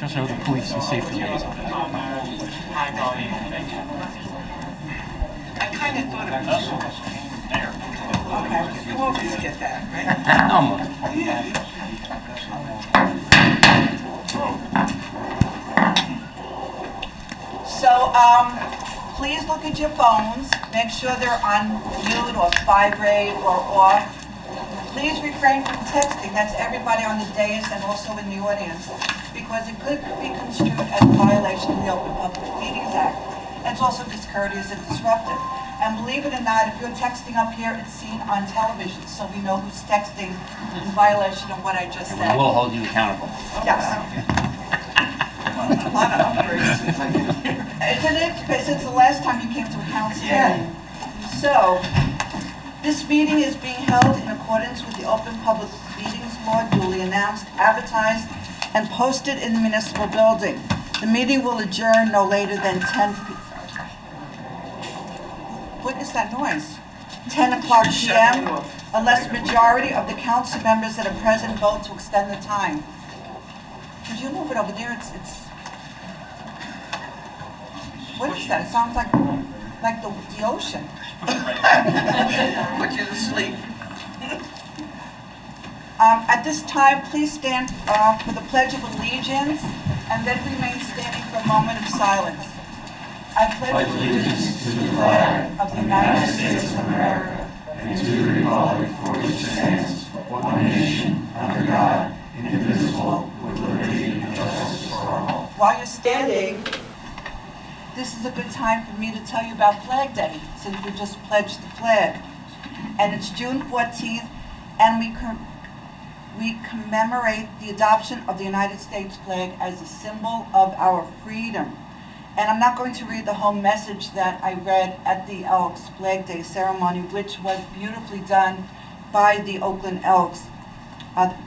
She also the police and safety liaison. I kind of thought it was there. Okay, you always get that, right? Almost. So, please look at your phones. Make sure they're on mute or vibrate or off. Please refrain from texting. That's everybody on the dais and also in the audience, because it could be construed as a violation of the Open Public Meetings Act. It's also discourteous and disruptive. And believe it or not, if you're texting up here, it's seen on television, so we know who's texting in violation of what I just And said. we will hold you accountable. Yes. A lot of upgrades since I've been here. Isn't it? Since the last time you came to a council meeting. So, this meeting is being held in accordance with the Open Public Meetings Law, duly announced, advertised, and posted in the municipal building. The meeting will adjourn no later than 10 What is that noise? 10 o'clock p.m. unless majority of the council members that are present vote to extend the time. Could you move it over there? It's what is that? It sounds like the ocean. Put you to sleep. At this time, please stand for the Pledge of Allegiance and then remain standing for a moment of silence. I pledge allegiance to the flag of the United States of America and to the republic for which it stands, one nation, under God, indivisible, with liberty and justice for all. While you're standing, this is a good time for me to tell you about Flag Day, since we just pledged the flag. And it's June 14th, and we commemorate the adoption of the United States flag as a symbol of our freedom. And I'm not going to read the whole message that I read at the Elks Flag Day ceremony, which was beautifully done by the Oakland Elks,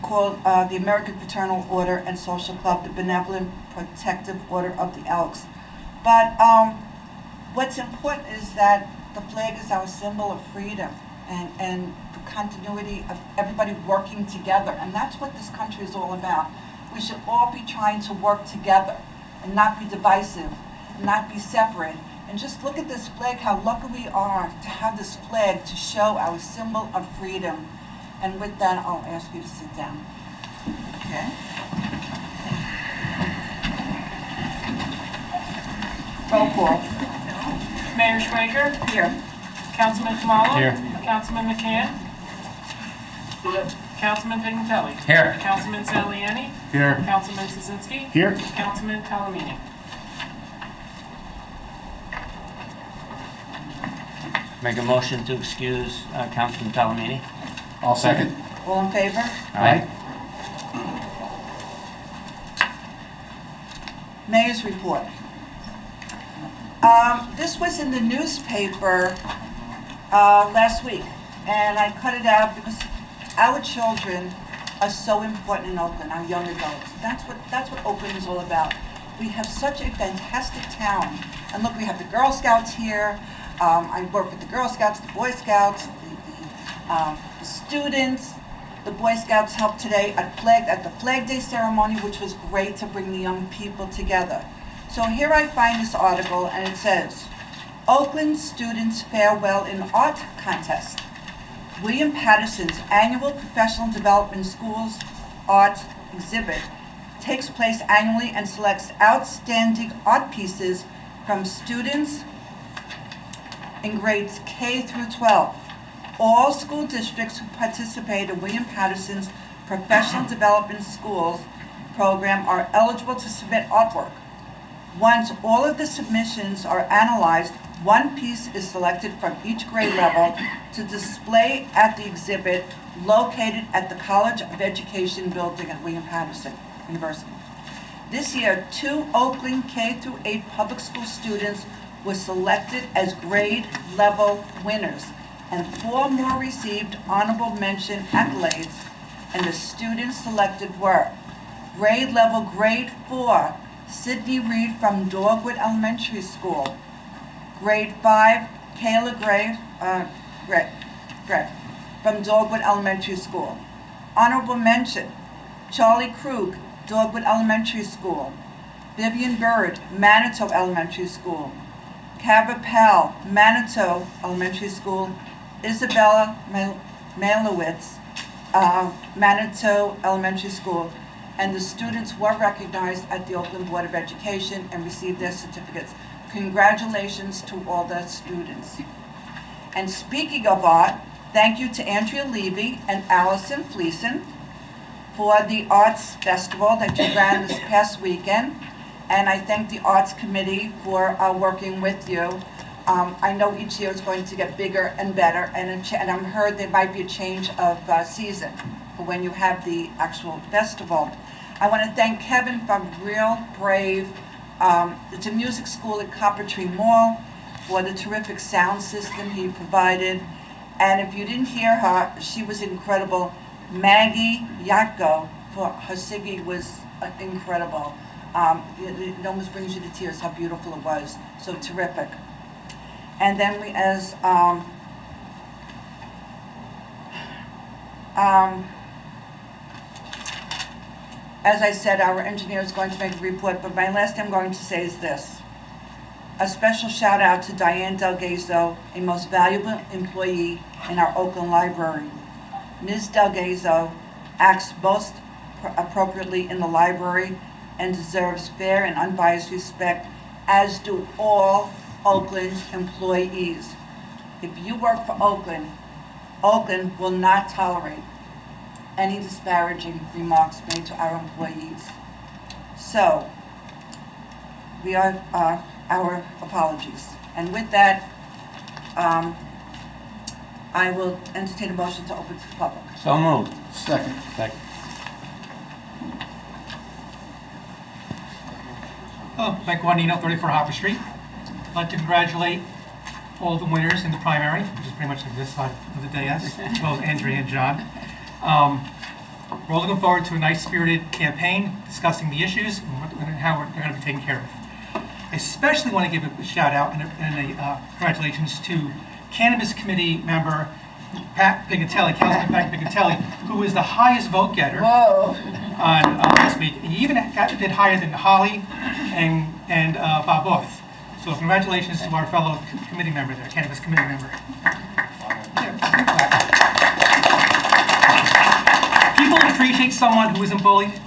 called the American Fraternal Order and Social Club, the Benevolent Protective Order of the Elks. But what's important is that the flag is our symbol of freedom and the continuity of everybody working together. And that's what this country is all about. We should all be trying to work together and not be divisive, not be separate. And just look at this flag, how lucky we are to have this flag to show our symbol of freedom. And with that, I'll ask you to sit down. Okay. Roll call. Mayor Schwager, Here. Councilman Kamala. Here. Councilman McCann. Councilman Pignatelli. Here. Councilman Saliani. Here. Councilman Szynski. Here. Councilman Talamini. Make a motion to excuse Councilman Talamini. I'll second. All in favor? Aye. Mayor's report. This was in the newspaper last week, and I cut it out because our children are so important in Oakland, our young adults. That's what Oakland is all about. We have such a fantastic town. And look, we have the Girl Scouts here. I work with the Girl Scouts, the Boy Scouts, the students. The Boy Scouts helped today at the Flag Day ceremony, which was great to bring the young people together. So here I find this article, and it says, Oakland students fare well in art contest. William Patterson's annual Professional Development Schools art exhibit takes place annually and selects outstanding art pieces from students in grades K through 12. All school districts who participate in William Patterson's Professional Development Schools program are eligible to submit artwork. Once all of the submissions are analyzed, one piece is selected from each grade level to display at the exhibit located at the College of Education building at William Patterson University. This year, 2 Oakland K-8 public school students were selected as grade level winners, and 4 more received honorable mention accolades, and the students selected were grade level grade 4, Sydney Reed from Dogwood Elementary School. Grade 5, Kayla Gray from Dogwood Elementary School. Honorable mention, Charlie Krug, Dogwood Elementary School. Vivian Bird, Manitou Elementary School. Kava Pell, Manitou Elementary School. Isabella Malowitz, Manitou Elementary School. And the students were recognized at the Oakland Board of Education and received their certificates. Congratulations to all the students. And speaking of art, thank you to Andrea Levy and Allison Fleeson for the Arts Festival that you ran this past weekend. And I thank the Arts Committee for working with you. I know each year is going to get bigger and better, and I'm heard there might be a change of season for when you have the actual festival. I want to thank Kevin from Real Brave. It's a music school at Copper Tree Mall for the terrific sound system he provided. And if you didn't hear her, she was incredible. Maggie Yatko for her singing was incredible. It almost brings you to tears how beautiful it was. So terrific. And then we, as I said, our engineer is going to make a report, but my last thing I'm going to say is this. A special shout out to Diane Delgazo, a most valuable employee in our Oakland Library. Ms. Delgazo acts most appropriately in the library and deserves fair and unbiased respect, as do all Oakland employees. If you work for Oakland, Oakland will not tolerate any disparaging remarks made to our employees. So, we are our apologies. And with that, I will entertain a motion to open to the public. So moved. Second. Second. Mike Guadagnino, 34 Hopper Street. I'd like to congratulate all the winners in the primary, which is pretty much like this side of the dais, as well as Andrea and John. We're all looking forward to a nice spirited campaign discussing the issues and how they're going to be taken care of. I especially want to give a shout out and congratulations to Cannabis Committee member Pat Pigatelli, Councilman Pat Pigatelli, who was the highest vote getter on last week. He even did higher than Holly and Bob Both. So congratulations to our fellow committee member there, Cannabis Committee member. People appreciate someone who isn't bullied,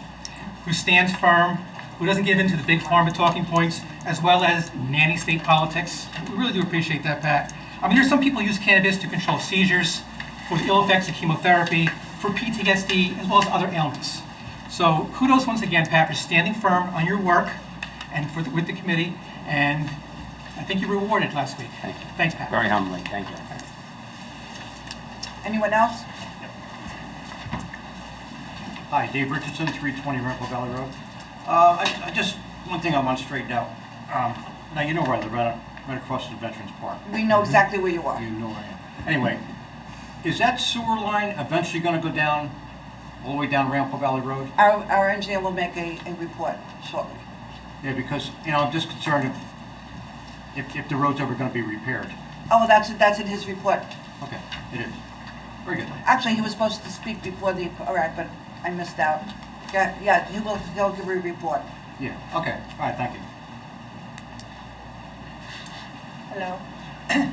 who stands firm, who doesn't give in to the big pharma talking points, as well as nanny state politics. We really do appreciate that, Pat. I mean, there's some people who use cannabis to control seizures, for the ill effects of chemotherapy, for PTSD, as well as other ailments. So kudos once again, Pat, for standing firm on your work and with the committee, and I think you were rewarded last week. Thank you. Thanks, Pat. Very humbling. Thank you. Anyone else? Hi, Dave Richardson, 320 Rempel Valley Road. I just, one thing I want straightened out. Now, you know where I live, right across the Veterans Park. We know exactly where you are. You know where I am. Anyway, is that sewer line eventually going to go down, all the way down Rempel Valley Road? Our engineer will make a report shortly. Yeah, because, you know, I'm just concerned if the road's ever going to be repaired. Oh, that's in his report. Okay, it is. Very good. Actually, he was supposed to speak before the, all right, but I missed out. Yeah, he'll give a report. Yeah, okay. All right, thank you. Hello.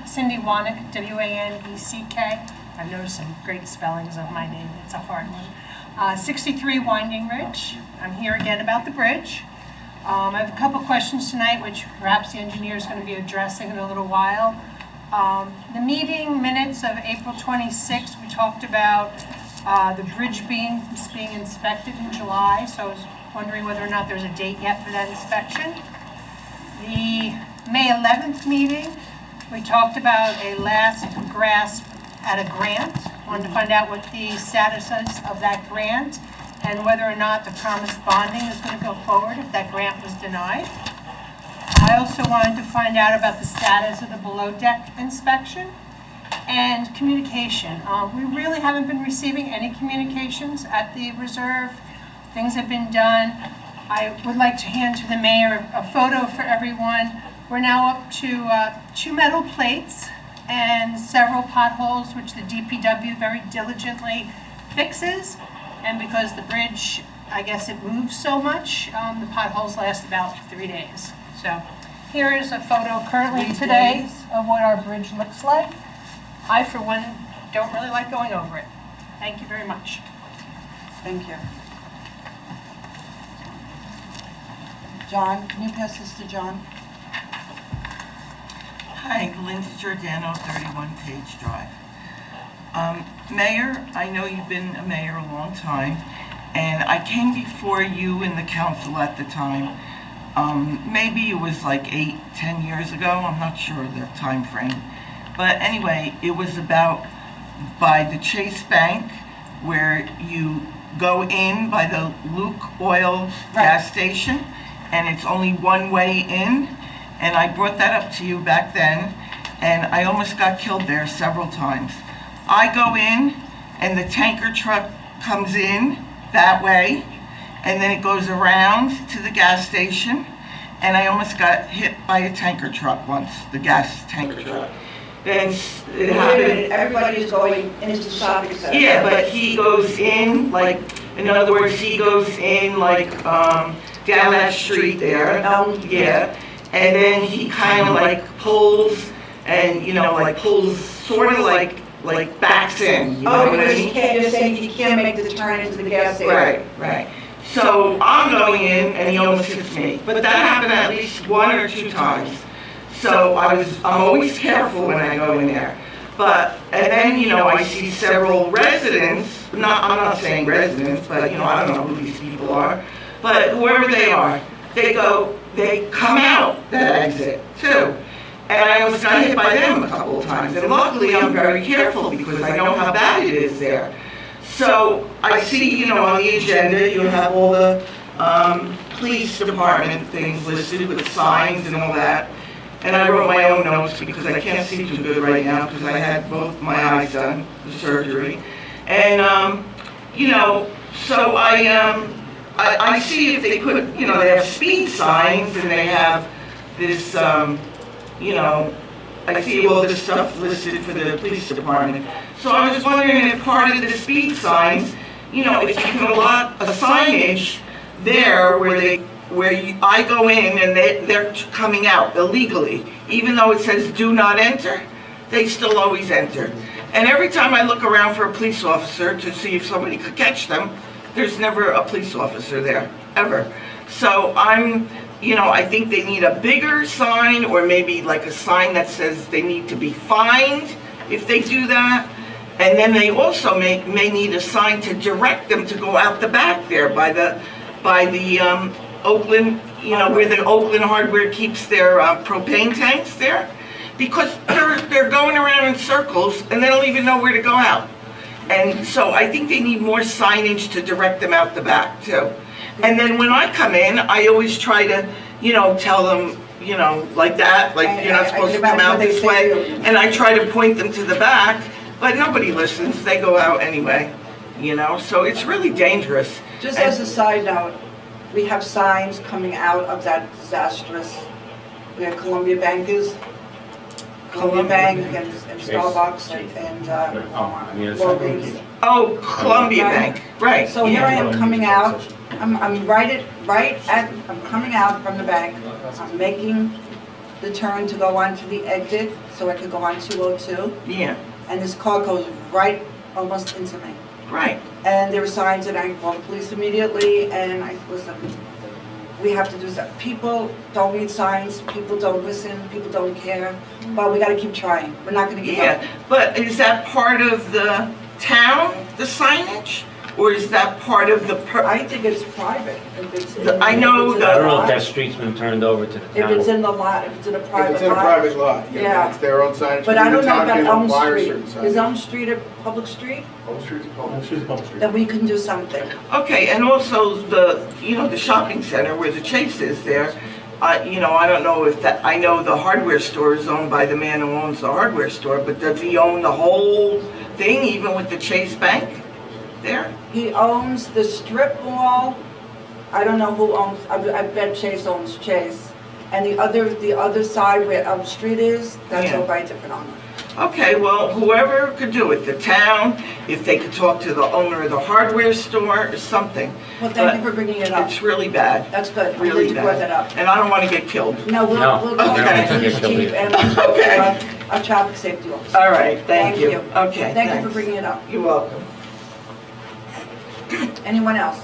Cindy Wanek, W-A-N-E-C-K. I've noticed some great spellings of my name. It's a hard one. 63 Winding Ridge. I'm here again about the bridge. I have a couple questions tonight, which perhaps the engineer is going to be addressing in a little while. The meeting minutes of April 26th, we talked about the bridge being inspected in July, so I was wondering whether or not there's a date yet for that inspection. The May 11th meeting, we talked about a last grasp at a grant. Wanted to find out what the status is of that grant and whether or not the promised bonding is going to go forward if that grant was denied. I also wanted to find out about the status of the below deck inspection and communication. We really haven't been receiving any communications at the reserve. Things have been done. I would like to hand to the mayor a photo for everyone. We're now up to 2 metal plates and several potholes, which the DPW very diligently fixes. And because the bridge I guess it moves so much, the potholes last about 3 days. So here is a photo currently 3 today days? of what our bridge looks like. I, for one, don't really like going over it. Thank you very much. Thank you. John, can you pass this to John? Hi, Linda Giordano, 31 Page Drive. Mayor, I know you've been a mayor a long time, and I came before you and the council at the time. Maybe it was like 8-10 years ago, I'm not sure the time frame. But anyway, it was about by the Chase Bank, where you go in by the Luke Oil gas station, and it's only one way in. And I brought that up to you back then, and I almost got killed there several times. I go in, and the tanker truck comes in that way, and then it goes around to the gas station, and I almost got hit by a tanker truck once, the gas tanker truck. Then it happened. Everybody is going into the shopping center. Yeah, but he goes in, like, in other words, he goes in, like, down that street there. Yeah. And then he kind of like pulls and, you know, like pulls sort of like backs in. You know what I mean? You're saying he can't make the turn into the gas station. Right. So I'm going in and he almost hits me. But that happened at least 1 or 2 times. So I'm always careful when I go in there. And then, you know, I see several residents, I'm not saying residents, but, you know, I don't know who these people are, but whoever they are, they come out that exit too. And I almost got hit by them a couple of times. And luckily I'm very careful because I know how bad it is there. So I see, you know, on the agenda you have all the police department things listed with signs and all that. And I wrote my own notes because I can't see too good right now because I had both my eyes done, the surgery. And, you know, so I see if they put, you know, they have speed signs and they have this, you know, I see all this stuff listed for the police department. So I was wondering if part of the speed signs, you know, if you put a signage there where I go in and they're coming out illegally, even though it says do not enter, they still always enter. And every time I look around for a police officer to see if somebody could catch them, there's never a police officer there, ever. So you know, I think they need a bigger sign or maybe like a sign that says they need to be fined if they do that. And then they also may need a sign to direct them to go out the back there by the Oakland, you know, where the Oakland Hardware keeps their propane tanks there. Because they're going around in circles and they don't even know where to go out. And so I think they need more signage to direct them out the back too. And then when I come in, I always try to, you know, tell them, you know, like that, like you're not supposed to come out this way. And I try to point them to the back, but nobody listens. They go out anyway, you know, so it's really dangerous. Just as a side note, we have signs coming out of that disastrous, where Columbia Bank is. Columbia Bank and Starbucks and Logan's. Oh, Columbia Bank, right. So here I am coming out, I'm coming out from the bank. I'm making the turn to go onto the exit so I could go on 202. Yeah. And this car goes right almost into me. Right. And there were signs and I called the police immediately and we have to do that. People don't read signs, people don't listen, people don't care, but we gotta keep trying. We're not gonna give up. Yeah, but is that part of the town, the signage? Or is that part of the I think it's private. If it's in- I know if it's in the- the I don't know if lot- that street's been turned over to the If town. it's in the lot, if it's in a private lot. If it's in a private lot, Yeah. yeah, it's their own signage. But I don't know The town about can Elm require Street. certain Is signage. Elm Street a public street? Elm Street's a public street. Then we can do something. Okay, and also the shopping center where the Chase is there, you know, I don't know if that, I know the hardware store is owned by the man who owns the hardware store, but does he own the whole thing, even with the Chase Bank there? He owns the strip mall. I don't know who owns, I bet Chase owns Chase. And the other side where Elm Street is, that's Yeah. owned by a different owner. Okay, well, whoever could do it, the town, if they could talk to the owner of the hardware store or something. Well, thank you for bringing it up. It's really bad, That's good. We really need to bring that bad. up. And I don't want to get killed. No, we'll No. talk to Okay. the police chief and we'll talk Okay. to our traffic safety officer. All right, thank you. Thank Okay, Thank you for thanks. bringing it up. You're welcome. Anyone else?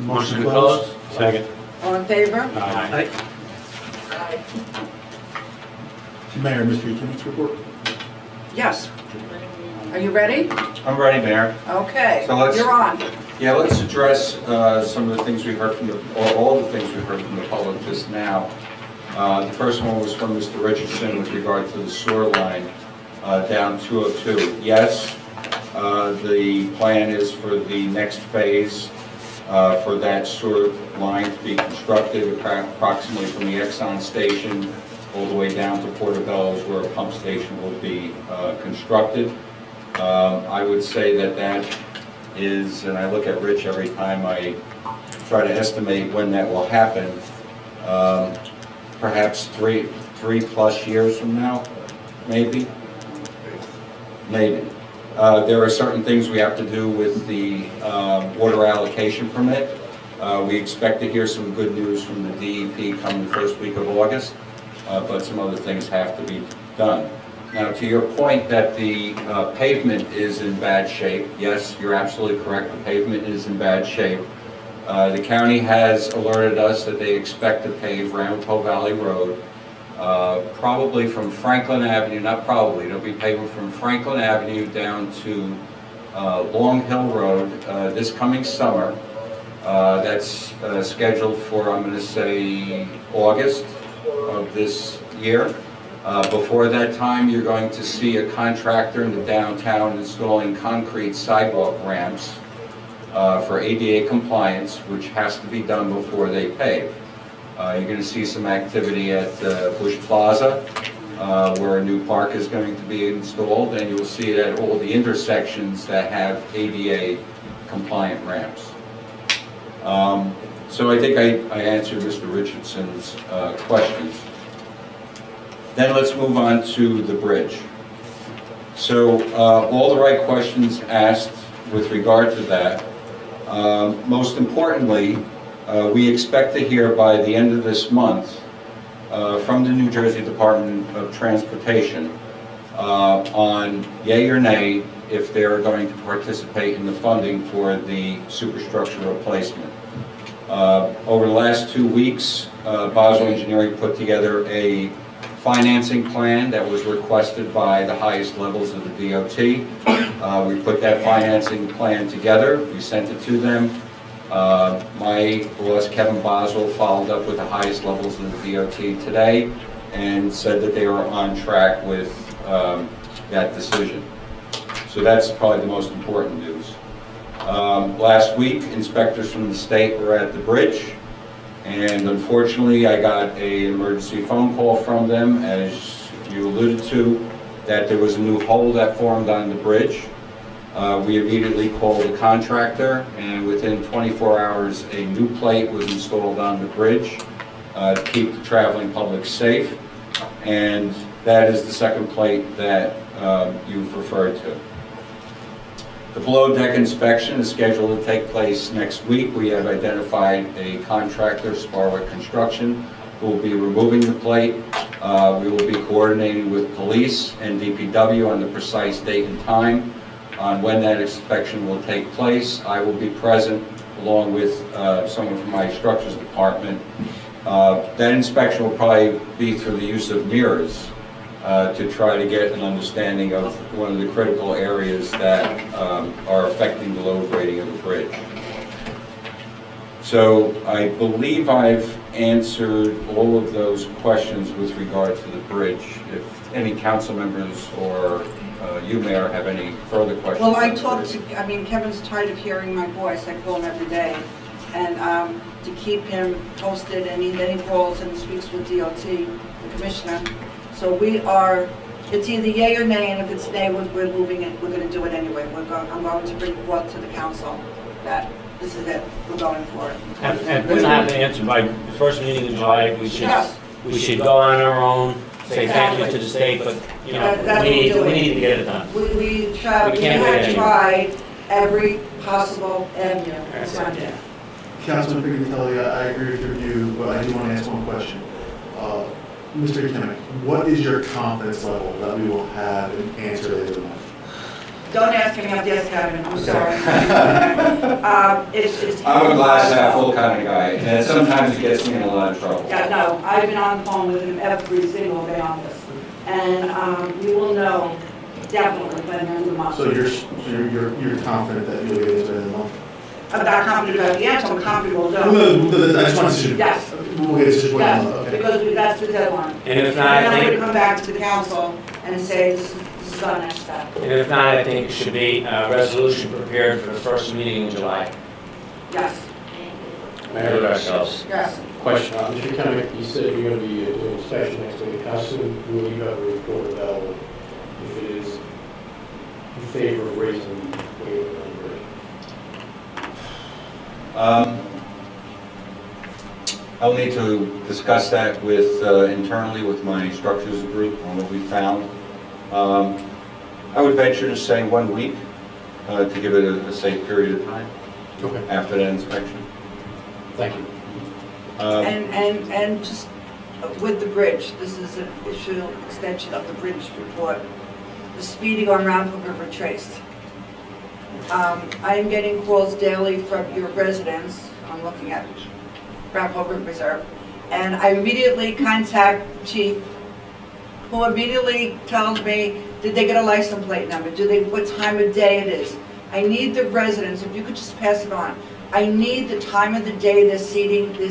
Motion to close? Second. All in favor? Aye. Mayor, Mr. Attendance report? Yes. Are you ready? I'm ready, Mayor. Okay, So let's- you're on. Yeah, let's address some of the things we heard from or all the things we heard from the public just now. The first one was from Mr. Richardson with regard to the sewer line down 202. Yes, the plan is for the next phase for that sewer line to be constructed approximately from the Exxon station all the way down to Portobello's where a pump station will be constructed. I would say that that is, and I look at Rich every time I try to estimate when that will happen, perhaps three plus years from now, maybe? Maybe. There are certain things we have to do with the water allocation permit. We expect to hear some good news from the DEP come the first week of August, but some other things have to be done. Now, to your point that the pavement is in bad shape, yes, you're absolutely correct, the pavement is in bad shape. The county has alerted us that they expect to pave Ramapo Valley Road, probably from Franklin Avenue, not probably, they'll be paving from Franklin Avenue down to Long Hill Road this coming summer. That's scheduled for, I'm going to say, August of this year. Before that time, you're going to see a contractor in the downtown installing concrete sidewalk ramps for ADA compliance, which has to be done before they pave. You're going to see some activity at Bush Plaza, where a new park is going to be installed, and you'll see it at all the intersections that have ADA compliant ramps. So I think I answered Mr. Richardson's questions. Then let's move on to the bridge. So all the right questions asked with regard to that. Most importantly, we expect to hear by the end of this month from the New Jersey Department of Transportation on yay or nay if they're going to participate in the funding for the superstructure replacement. Over the last 2 weeks, Boswell Engineering put together a financing plan that was requested by the highest levels of the DOT. We put that financing plan together, we sent it to them. My boss, Kevin Boswell, followed up with the highest levels of the DOT today and said that they were on track with that decision. So that's probably the most important news. Last week, inspectors from the state were at the bridge. And unfortunately, I got an emergency phone call from them, as you alluded to, that there was a new hole that formed on the bridge. We immediately called the contractor, and within 24 hours, a new plate was installed on the bridge to keep the traveling public safe. And that is the second plate that you've referred to. The below deck inspection is scheduled to take place next week. We have identified a contractor, Sparwick Construction, who will be removing the plate. We will be coordinating with police and DPW on the precise date and time on when that inspection will take place. I will be present along with someone from my structures department. That inspection will probably be through the use of mirrors to try to get an understanding of one of the critical areas that are affecting the load rating of the bridge. So I believe I've answered all of those questions with regard to the bridge. If any council members or you, Mayor, have any further questions. Well, Kevin's tired of hearing my voice. I call him every day. And to keep him posted, and then he calls and speaks with DOT, the commissioner. So it's either yay or nay, and if it's nay, we're moving it, we're going to do it anyway. I'm going to bring forth to the council that this is it, we're going for it. And we're gonna have to answer by the first meeting in July. Yes. We should go on our own, say thank you to the state, but, you know, That's what we're we doing. need to get it done. We tried, We we can't wait have anymore. tried every possible avenue. That's to do. Councilman Pignatelli, I agree with your view, but I do want to ask one question. Mr. Kimick, what is your confidence level that we will have an answer later tonight? Don't ask me, I've just having, I'm sorry. It's. I'm a glass half full kind of guy, and sometimes it gets me in a lot of trouble. Yeah, no, I've been on the phone with him every single day on this. And you will know definitely when you're in the month. So you're confident that you'll get it later in the month? I'm not confident about the answer, I'm confident we'll No, know. I just want to. Yes. We'll get a situation. Yes, Okay. because that's the deadline. And if And not, I then I'm think, gonna come back to the council and say, this is our next step. and if not, I think it should be a resolution prepared for the first meeting in July. Yes, Do it ourselves. yes. Question, Mr. Kemick, you said you're going to be doing inspection next week. How soon will you have a report available if it is in favor of raising the weight of the bridge? I'll need to discuss that with, internally with my structures group on what we found. I would venture to say 1 week, to give it a safe period of time Okay. after that inspection. Thank you. And just with the bridge, this is an issue, extension of the bridge report, the speeding on Round River Trace. I am getting calls daily from your residents, I'm looking at Round River Reserve, and I immediately contact Chief, who immediately tells me, did they get a license plate number? What time of day it is? I need the residents, if you could just pass it on, I need the time of the day they're seeing the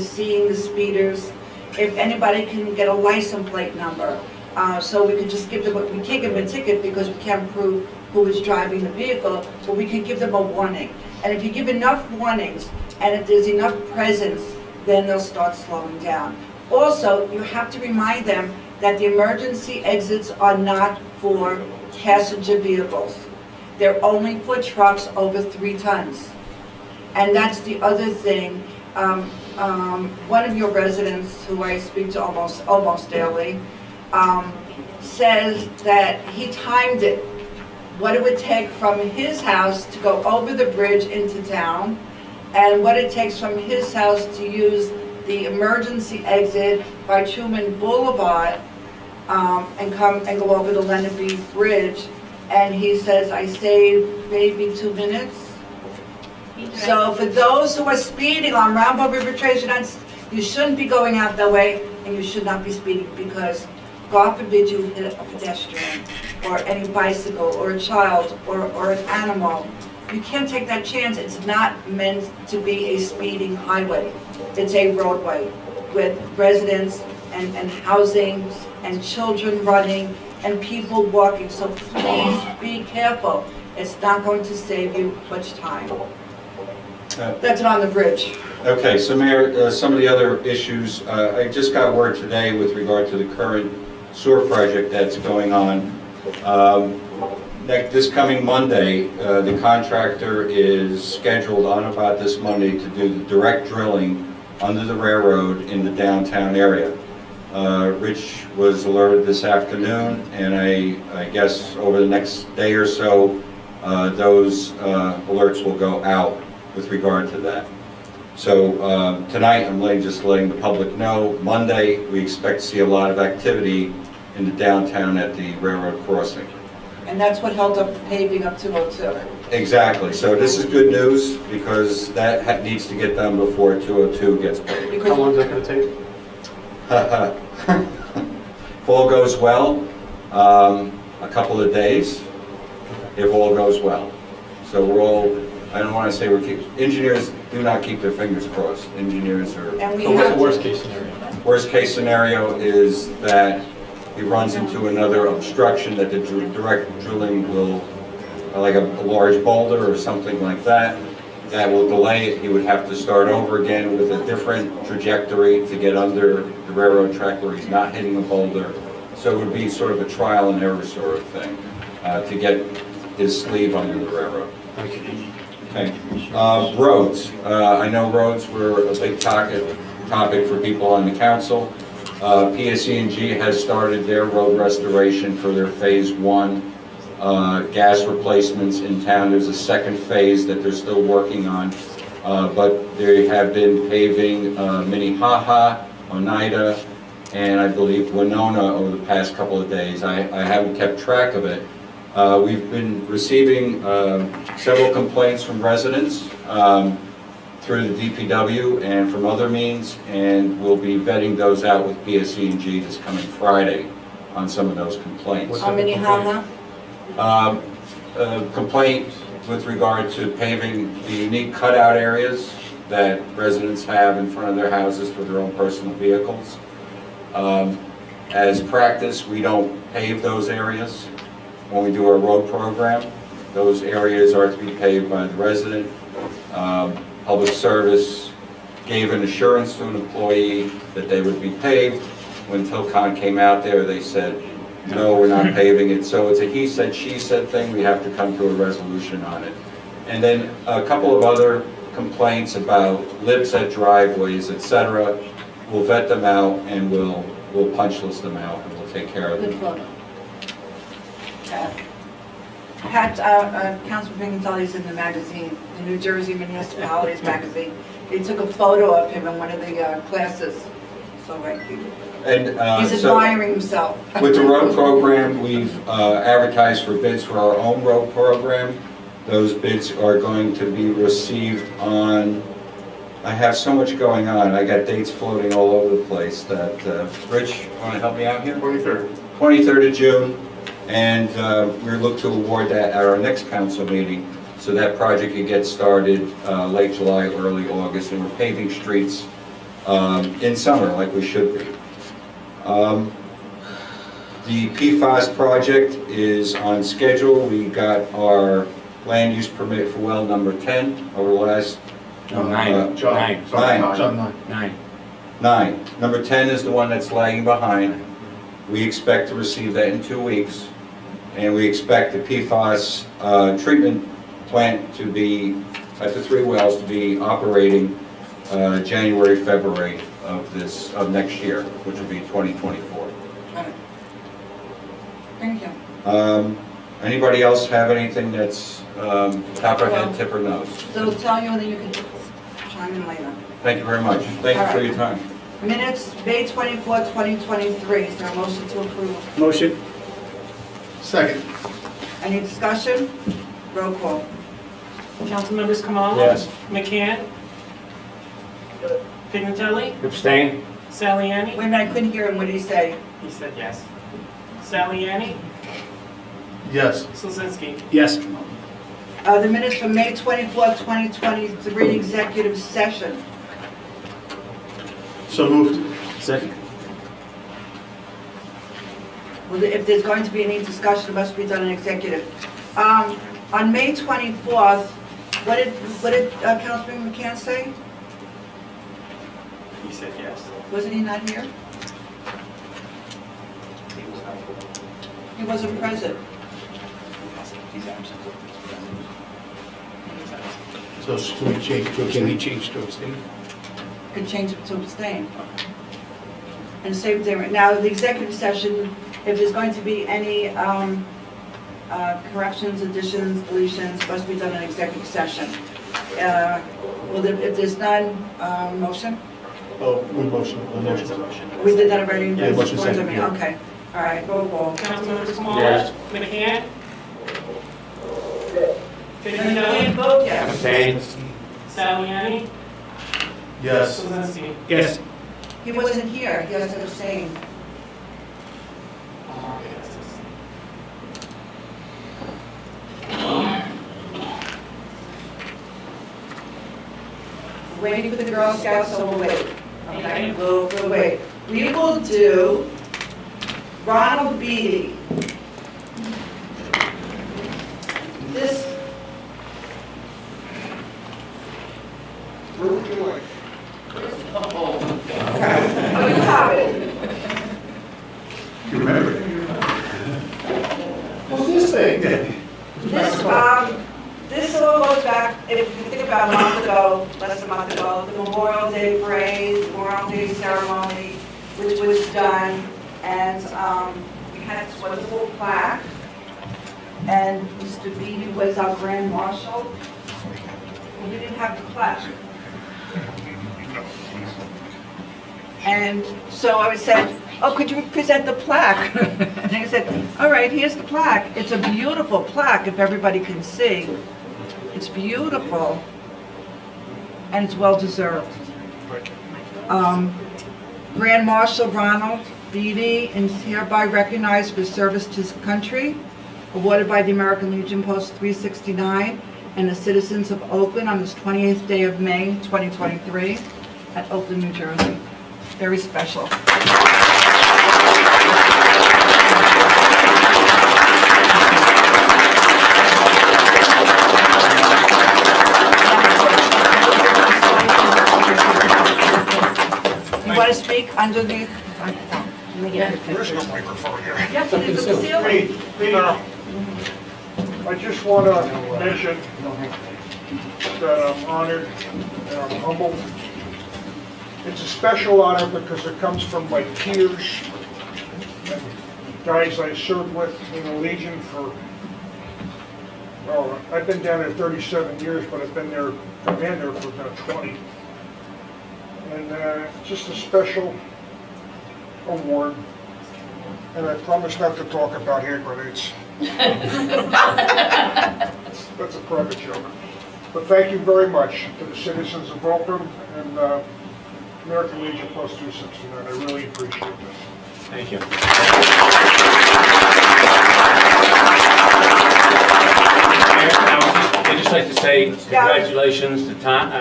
speeders. If anybody can get a license plate number, so we can just give them, we can't give them a ticket because we can't prove who is driving the vehicle, but we can give them a warning. And if you give enough warnings, and if there's enough presence, then they'll start slowing down. Also, you have to remind them that the emergency exits are not for passenger vehicles. They're only for trucks over 3 tons. And that's the other thing. One of your residents, who I speak to almost daily, says that he timed it, what it would take from his house to go over the bridge into town, and what it takes from his house to use the emergency exit by Truman Boulevard, and go over the Lenape Bridge. And he says, I saved maybe 2 minutes. So for those who are speeding on Round River Trace, you shouldn't be going out that way, and you should not be speeding, because God forbid you hit a pedestrian, or any bicycle, or a child, or an animal. You can't take that chance. It's not meant to be a speeding highway. It's a roadway with residents and housing and children running and people walking. So please be careful. It's not going to save you much time. That's it on the bridge. Okay, so Mayor, some of the other issues, I just got word today with regard to the current sewer project that's going on. This coming Monday, the contractor is scheduled on about this Monday to do the direct drilling under the railroad in the downtown area. Rich was alerted this afternoon, and I guess over the next day or so, those alerts will go out with regard to that. So tonight, I'm just letting the public know, Monday, we expect to see a lot of activity in the downtown at the railroad crossing. And that's what held up the paving up 202. Exactly. So this is good news, because that needs to get done before 202 gets paved. How long is that going to take? If all goes well, a couple of days, if all goes well. So we're all, I don't want to say engineers do not keep their fingers crossed. Engineers are... And we So what's have the worst case scenario? Worst case scenario is that he runs into another obstruction, that the direct drilling will, like a large boulder or something like that, that will delay it. He would have to start over again with a different trajectory to get under the railroad track where he's not hitting a boulder. So it would be sort of a trial and error sort of thing to get his sleeve under the railroad. Okay. Roads. I know roads were a big topic for people on the council. PSE&G has started their road restoration for their Phase 1 gas replacements in town. There's a second phase that they're still working on, but they have been paving Minnehaha, Oneida, and I believe Winona over the past couple of days. I haven't kept track of it. We've been receiving several complaints from residents through the DPW and from other means, and we'll be vetting those out with PSE&G this coming Friday on some of those complaints. How many, how? A complaint with regard to paving the unique cutout areas that residents have in front of their houses for their own personal vehicles. As practice, we don't pave those areas when we do our road program. Those areas are to be paved by the resident. Public Service gave an assurance to an employee that they would be paved. When Tilcon came out there, they said, no, we're not paving it. So it's a he said, she said thing. We have to come to a resolution on it. And then a couple of other complaints about lips at driveways, etc. We'll vet them out and we'll punch list them out and we'll take care of Good them. photo. Councilman Pignatelli's in the magazine, the New Jersey Municipalities magazine. They took a photo of him in one of the classes. So right, And he's so admiring himself. with the road program, we've advertised for bids for our own road program. Those bids are going to be received on, I have so much going on. I got dates floating all over the place that, Rich, want to help me out here? 23rd. 23rd of June, and we look to award that at our next council meeting, so that project can get started late July, early August, and we're paving streets in summer like we should be. The PFAS project is on schedule. We got our land use permit for well number 10 over the last Nine. John. Nine. Sorry, Nine. John, 9. 9. Number 10 is the one that's lagging behind. We expect to receive that in 2 weeks, and we expect the PFAS treatment plant to be, at the 3 wells, to be operating January, February of next year, which will be 2024. Thank you. Anybody else have anything that's top of head, tip or nose? So it'll tell you and then you can chime in later. Thank you very much. Thank you for your time. Minutes, May 24, 2023. Is there a motion to approve? Motion. Second. Any discussion? Roll call. Councilmembers Kamala? Yes. McCann? Pignatelli? Abstain? Saliani? Wait a minute, I couldn't hear him. What did he say? He said yes. Saliani? Yes. Slazinski? Yes. The minutes from May 24, 2023, executive session. So moved. Second. Well, if there's going to be any discussion, it must be done in executive. On May 24th, what did Councilman McCann say? He said yes. Wasn't he not here? He wasn't present. He's absent. So can we change to Can we abstain? change to abstain? Could change it to abstain. And same thing, now the executive session, if there's going to be any corrections, additions, deletions, must be done in executive session. Well, if there's none, motion? Oh, we motion. The There is a motion. motion. We did that already? Yeah, motion second, yeah. Okay, all right, roll call. Councilmembers Kamala? Yes. McCann? Can you Pignatelli? vote yes? Abstain? Saliani? Yes. Slazinski? Yes. He wasn't here, he has to abstain. Waiting for the Girl Scouts, so we'll wait. Okay, we'll wait. We will do Ronald Beatty. This. Oh, you have it. You remember? What's this thing? This all goes back, if you think about a month ago, less than a month ago, the Memorial Day parade, Memorial Day ceremony, which was done, and we had this wonderful plaque. And Mr. Beatty was our grand marshal. We didn't have the plaque. And so I said, oh, could you present the plaque? And he said, all right, here's the plaque. It's a beautiful plaque, if everybody can see. It's beautiful. And it's well-deserved. Grand Marshal Ronald Beatty is hereby recognized for service to his country, awarded by the American Legion Post 369 and the citizens of Oakland on this 28th day of May 2023 at Oakland, New Jersey. Very special. You want to speak under the... Let me get your picture. There's no microphone here. Yes, it is a ceiling. I just want to mention that I'm honored and I'm humbled. It's a special honor because it comes from my peers and guys I served with in the Legion for, well, I've been down there 37 years, but I've been their commander for about 20. And just a special award. And I promise not to talk about hand grenades. That's a private joke. But thank you very much to the citizens of Oakland and American Legion Post 269. I really appreciate this. Thank you. I'd just like to say congratulations to Tom,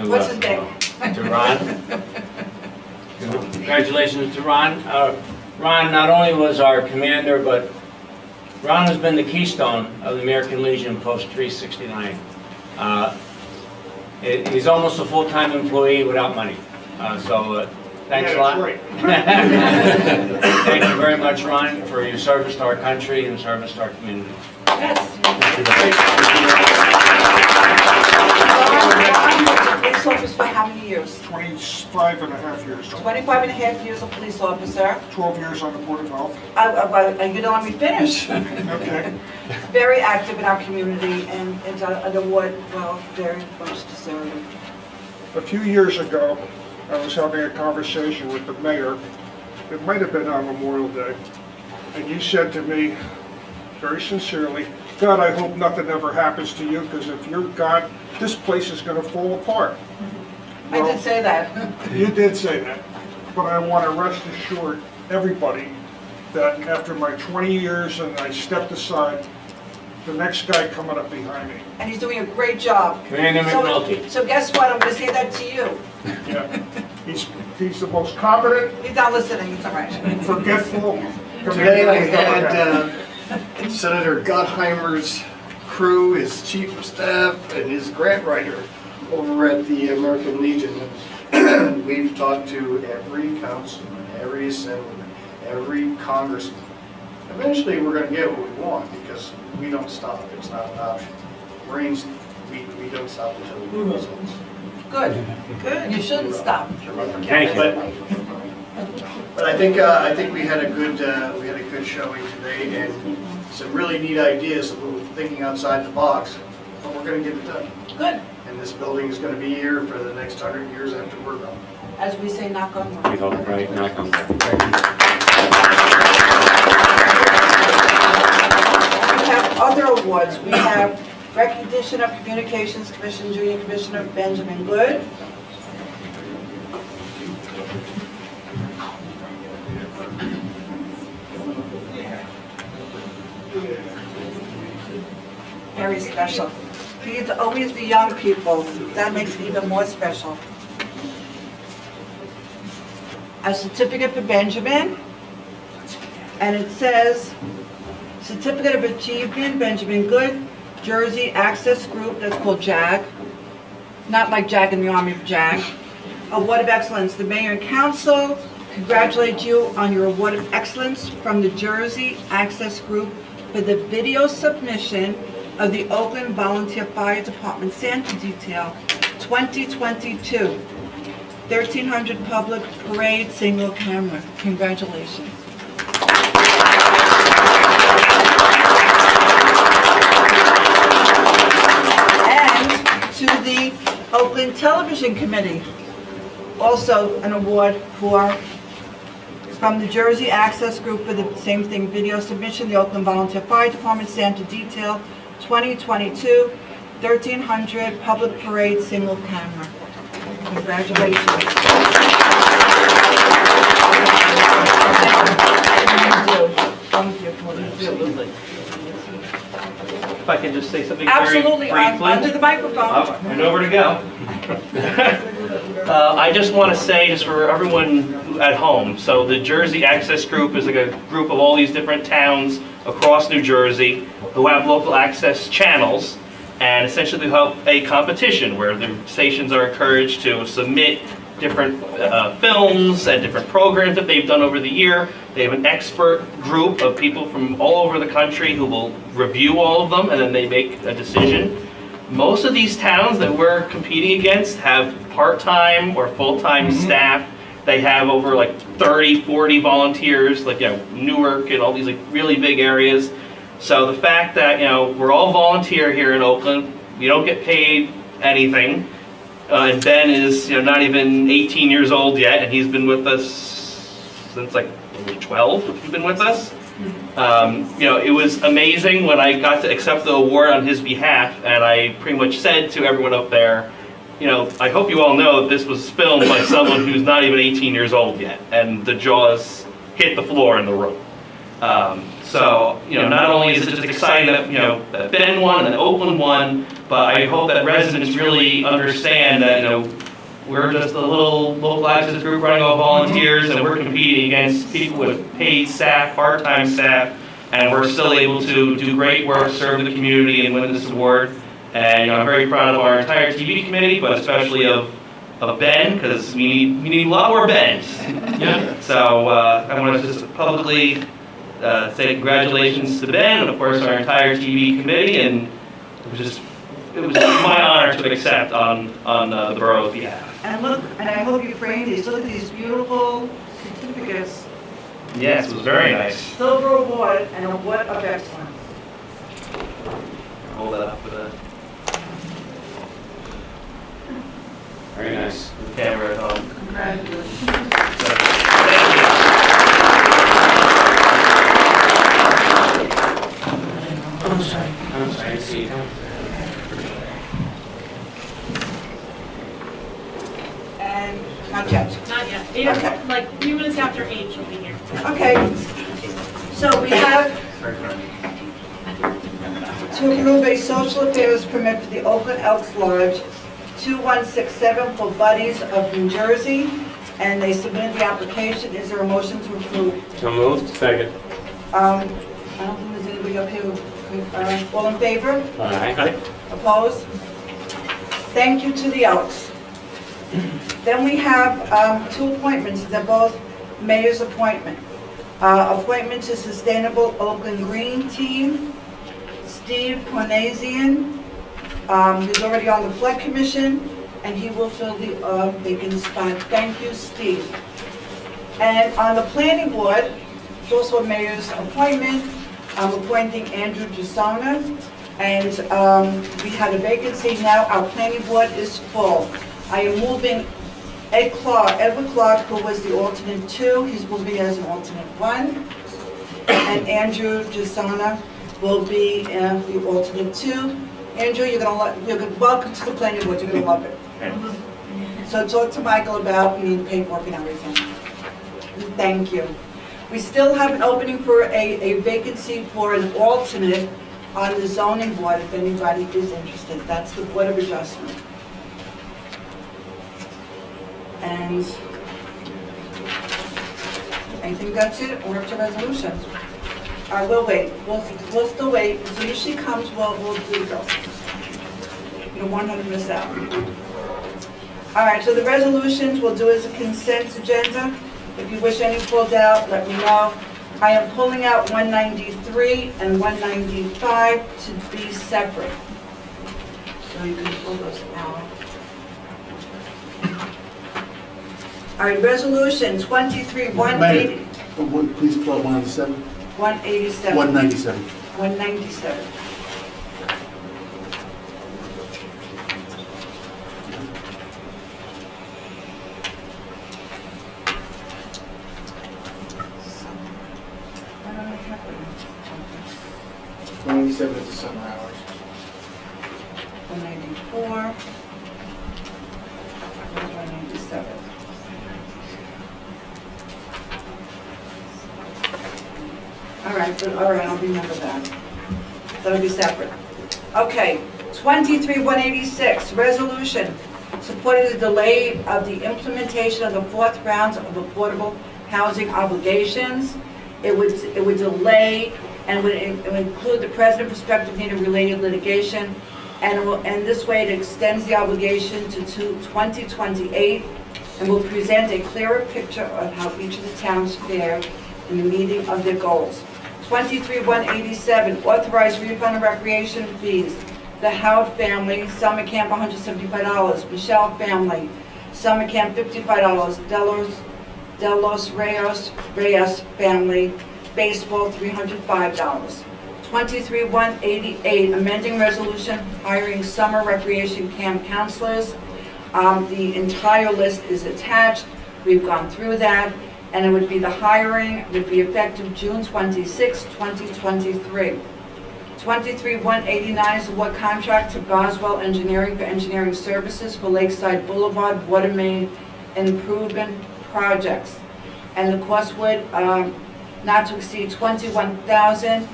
What's his name? to Ron. Congratulations to Ron. Ron not only was our commander, but Ron has been the keystone of the American Legion Post 369. He's almost a full-time employee without money. Thanks a lot. Great. Thank you very much, Ron, for your service to our country and service to our community. Yes. Police officer for how many years? 25 and a half years. 25 and a half years a police officer. 12 years on the Board of Health. You don't let me finish. Okay. Very active in our community, and it's an award, well, very much deserved. A few years ago, I was having a conversation with the mayor. It might have been on Memorial Day. And you said to me, very sincerely, God, I hope nothing ever happens to you, because if you're gone, this place is going to fall apart. I did say that. You did say that. But I want to rest assured everybody that after my 20 years and I stepped aside, the next guy coming up behind me. And he's doing a great job. Commander McNulty. So guess what? I'm going to say that to you. Yeah. He's the most competent, He's not listening. It's all right. forgetful. Today I had Senator Gottheimer's crew, his chief of staff, and his grant writer over at the American Legion. We've talked to every councilman, every assemblyman, every congressman. Eventually we're going to get what we want because we don't stop. It's not an option. Marines, we don't stop until we get results. Good. Good. You shouldn't stop. Thank you. But I think we had a good showing today and some really neat ideas, a little thinking outside the box, but we're going to get it done. Good. And this building is going to be here for the next 100 years after we're done. As we say, knock on wood. We hope, right, knock on wood. We have other awards. We have recognition of Communications Commission Junior Commissioner Benjamin Good. Very special. He's always the young people. That makes it even more special. A certificate for Benjamin. And it says, Certificate of Achievement, Benjamin Good, Jersey Access Group, that's called JAG. Not like JAG in the Army of JAG. Award of Excellence. The Mayor and Council congratulate you on your Award of Excellence from the Jersey Access Group for the video submission of the Oakland Volunteer Fire Department Santa Detail 2022. 1300 Public Parade Single Camera. Congratulations. And to the Oakland Television Committee, also an award from the Jersey Access Group for the same thing, video submission, the Oakland Volunteer Fire Department Santa Detail 2022, 1300 Public Parade Single Camera. Congratulations. Thank you. Absolutely. If I can just say something Absolutely, very briefly. under the microphone. And over to go. I just want to say, just for everyone at home, so the Jersey Access Group is like a group of all these different towns across New Jersey who have local access channels, and essentially they help a competition where the stations are encouraged to submit different films and different programs that they've done over the year. They have an expert group of people from all over the country who will review all of them, and then they make a decision. Most of these towns that we're competing against have part-time or full-time staff. They have over like 30, 40 volunteers, like, you know, Newark and all these like really big areas. So the fact that, you know, we're all volunteer here in Oakland, we don't get paid anything. And Ben is, you know, not even 18 years old yet, and he's been with us since like 12. He's been with us. You know, it was amazing when I got to accept the award on his behalf, and I pretty much said to everyone up there, you know, I hope you all know that this was filmed by someone who's not even 18 years old yet, and the jaws hit the floor in the room. So, you know, not only is it just exciting that, you know, that Ben won and that Oakland won, but I hope that residents really understand that, you know, we're just a little local access group running all volunteers, and we're competing against people with paid staff, part-time staff, and we're still able to do great work, serve the community, and win this award. And, you know, I'm very proud of our entire TV committee, but especially of Ben, because we need a lot more Bens. Yeah. So I want to just publicly say congratulations to Ben, and of course our entire TV committee, and it was my honor to accept on the borough's behalf. And look, and I hope you framed these. Look at these beautiful certificates. Yes, it was very nice. Silver award and award of excellence. Hold that up for the Very nice. camera at home. Congratulations. Thank you. I'm sorry, I see. And not yet. Not yet. Okay. Like 3 minutes after 8, she'll be here. Okay. So we have to approve a social affairs permit for the Oakland Elks Lodge, 2167 for Buddies of New Jersey, and they submitted the application. Is there a motion to approve? So moved. Second. I don't think there's anybody up here who, all in favor? Aye. Opposed? Thank you to the Elks. Then we have two appointments. They're both mayor's appointment. Appointment to Sustainable Oakland Green Team, Steve Cornasian. He's already on the Flood Commission, and he will fill the vacant spot. Thank you, Steve. And on the planning board, it's also a mayor's appointment. I'm appointing Andrew Gisona, and we had a vacancy. Now our planning board is full. I am moving Edward Clark, who was the alternate 2, he's moving as an alternate 1. And Andrew Gisona will be the alternate 2. Andrew, welcome to the planning board, you're gonna love it. So talk to Michael about the paperwork and everything. Thank you. We still have an opening for a vacancy for an alternate on the zoning board, if anybody is interested. That's the Board of Adjustment. And I think that's it. We're up to resolutions. We'll wait. We'll still wait. As soon as she comes, we'll do those. You don't want her to miss out. All right, so the resolutions we'll do as a consent agenda. If you wish any pulled out, let me know. I am pulling out 193 and 195 to be separate. So you can pull those out. All right, resolution 23-180, Please pull up 197. 187. 197. 197. I don't know what happened. 187 is the summer hours. 194. Where's 197? All right, I'll remember that. That'll be separate. Okay, 23-186, resolution supporting the delay of the implementation of the fourth round of affordable housing obligations. It would delay and would include the present prospective need of related litigation, and this way it extends the obligation to 2028 and will present a clearer picture of how each of the towns fare in the meeting of their goals. 23-187, authorized refund of recreation fees. The Howard family, summer camp $175. Michelle family, summer camp $55. Delos Reyes family, baseball $305. 23-188, amending resolution hiring summer recreation camp counselors. The entire list is attached. We've gone through that. And it would be the hiring would be effective June 26, 2023. 23-189 is award contract to Boswell Engineering for engineering services for Lakeside Boulevard water main improvement projects. And the cost would not to exceed $21,000.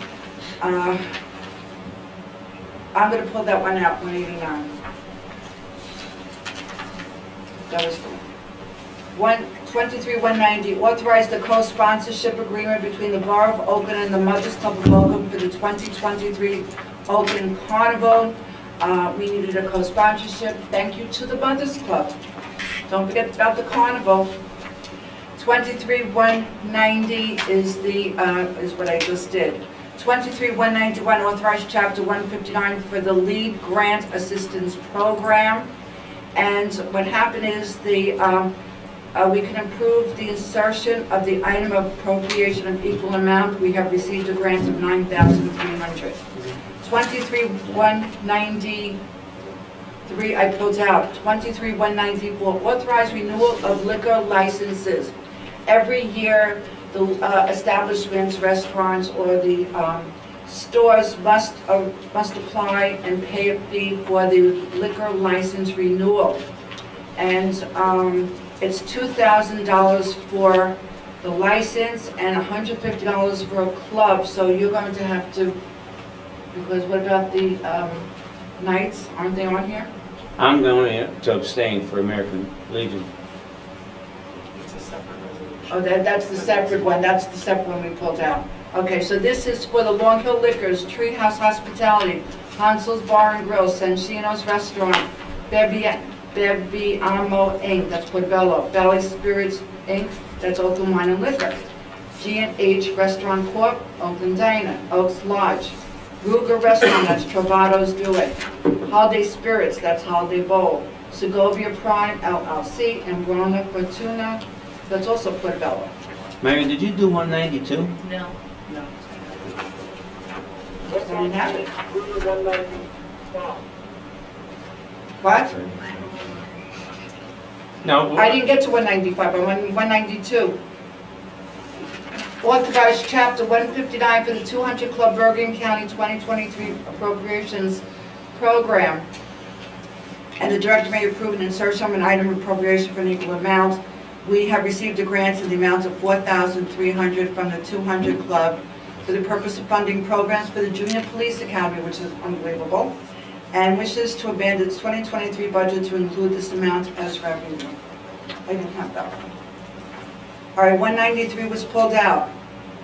I'm going to pull that one out, 189. That was 23-190, authorize the co-sponsorship agreement between the Borough of Oakland and the Mothers Club of Oakland for the 2023 Oakland Carnival. We needed a co-sponsorship. Thank you to the Mothers Club. Don't forget about the Carnival. 23-190 is what I just did. 23-191, authorize Chapter 159 for the Lead Grant Assistance Program. And what happened is we can approve the insertion of the item of appropriation of equal amount. We have received a grant of $9,300. 23-193, I pulled out. 23-194, authorized renewal of liquor licenses. Every year, the establishments, restaurants, or the stores must apply and pay a fee for the liquor license renewal. And it's $2,000 for the license and $150 for a club, so you're going to have to, because what about the nights, aren't they on here? I'm going to abstain for American Legion. Oh, that's the separate one, that's the separate one we pulled out. Okay, so this is for the Long Hill Liquors, Treehouse Hospitality, Hansel's Bar and Grill, Sancino's Restaurant, Beviamo Inc., that's Portobello, Valley Spirits Inc., that's Oakland Wine and Liquor, G&H Restaurant Corp., Oakland Diner, Oaks Lodge, Ruger Restaurant, that's Travado's Do It, Holiday Spirits, that's Holiday Bowl, Segovia Prime LLC, and Brona Fortuna, that's also Portobello. Mary, did you do 192? No. I don't have it. What? No. I didn't get to 195, I'm on 192. Authorized Chapter 159 for the 200 Club Bergen County 2023 Appropriations Program. And the director may approve an insertion of an item of appropriation for an equal amount. We have received a grant in the amount of $4,300 from the 200 Club for the purpose of funding programs for the Junior Police Academy, which is unbelievable, and wishes to amend its 2023 budget to include this amount as revenue. I didn't have that one. All right, 193 was pulled out.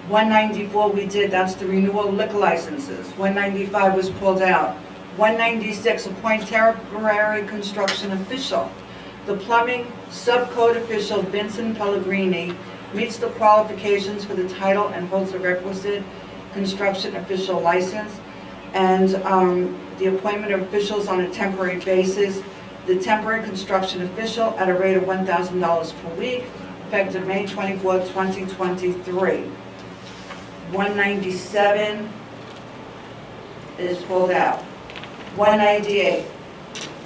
194 we did, that's the renewal of liquor licenses. 195 was pulled out. 196, appoint temporary construction official. The plumbing subcode official, Vincent Pellegrini, meets the qualifications for the title and holds the requisite construction official license. And the appointment of officials on a temporary basis the temporary construction official at a rate of $1,000 per week, effective May 24, 2023. 197 is pulled out. 198,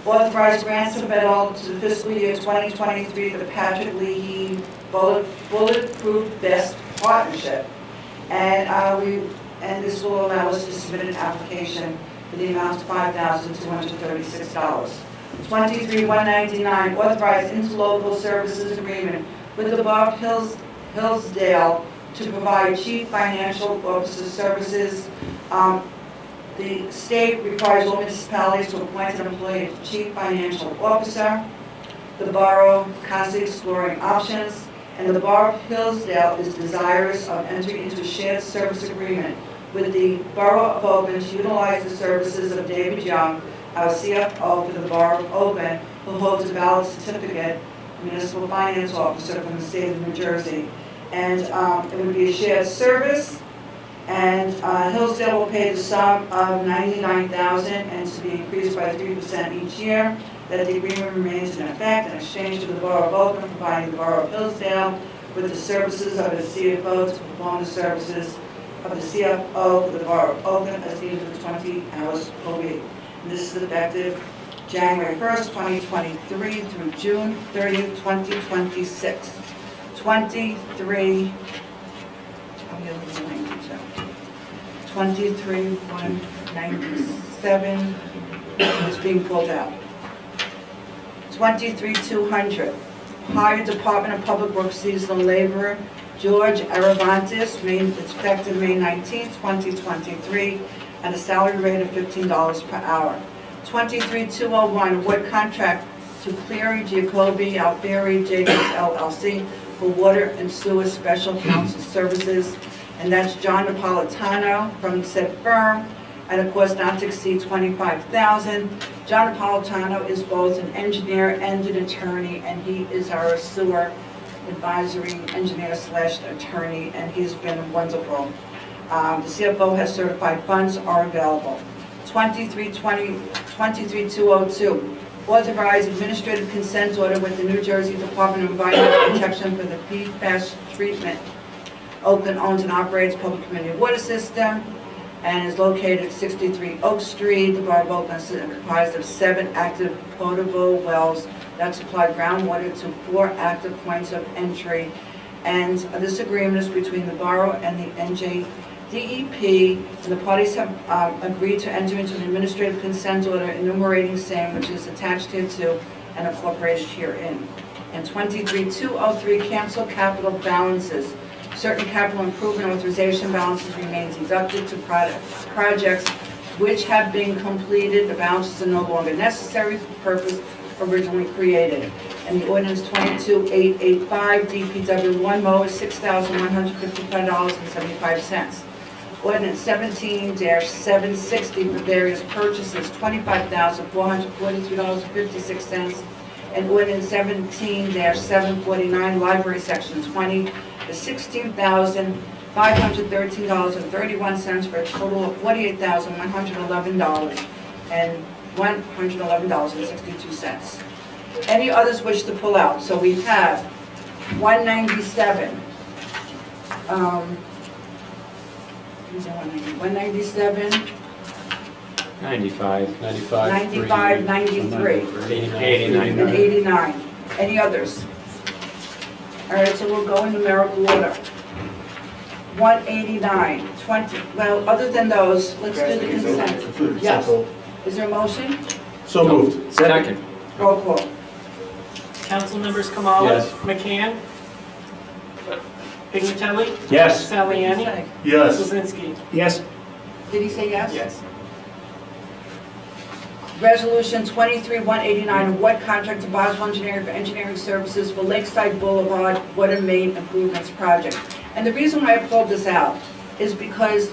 authorize grants of all to the fiscal year 2023 for the Patrick Leahy Bulletproof Vest Partnership. And this will allow us to submit an application for the amount of $5,236. 23-199, authorize interlocal services agreement with the Borough of Hillsdale to provide chief financial officer services. The state requires all municipalities to appoint an employee as chief financial officer. The borough constantly exploring options, and the Borough of Hillsdale is desirous of entering into a shared service agreement with the Borough of Oakland to utilize the services of David Young, our CFO for the Borough of Oakland, who holds a valid certificate, municipal finance officer from the state of New Jersey. And it would be a shared service, and Hillsdale will pay the sum of $99,000 and to be increased by 3% each year. That the agreement remains in effect in exchange to the Borough of Oakland, providing the Borough of Hillsdale with the services of the CFO to perform the services of the CFO for the Borough of Oakland as needed for 20 hours per week. And this is effective January 1st, 2023 through June 30th, 2026. 23,197 is being pulled out. 23,200, hire Department of Public Works seasonal laborer George Aravantis, effective May 19, 2023, at a salary rate of $15 per hour. 23,201, award contract to Cleary Giacobbe Alfieri Jacobs LLC for water and sewer special counsel services, and that's John Napolitano from said firm, at a cost not to exceed $25,000. John Napolitano is both an engineer and an attorney, and he is our sewer advisory engineer / attorney, and he's been wonderful. The CFO has certified funds are available. 23,202, authorize administrative consent order with the New Jersey Department of Environmental Protection for the PFAS treatment. Oakland owns and operates public community water system and is located at 63 Oak Street. The Borough of Oakland is comprised of 7 active potable wells that supply groundwater to 4 active points of entry. And this agreement is between the Borough and the NJDEP, and the parties have agreed to enter into an administrative consent order enumerating same, which is attached hereto and incorporated herein. And 23,203, cancel capital balances. Certain capital improvement authorization balances remain deducted to projects which have been completed. The balances are no longer necessary for the purpose originally created. And the ordinance 22,885, DPW1 mower, $6,155.75. Ordinance 17-760 for various purchases, $25,443.56. And ordinance 17-749, library section 20, $16,513.31 for a total of $48,111 and $111.62. Any others wish to pull out? So we have 197. 197, 95. 95, 93, 89. and 89. Any others? All right, so we'll go in numerical order. 189, 20, well, other than those, let's do the consent. Yes. Is there a motion? So moved. Second. Roll call. Council members Kamala? Yes. McCann? Pignatelli? Yes. Saliani? Yes. Kuzinski? Yes. Did he say yes? Yes. Resolution 23-189, award contract to Boswell Engineering for engineering services for Lakeside Boulevard Water Main Improvements Project. And the reason why I pulled this out is because,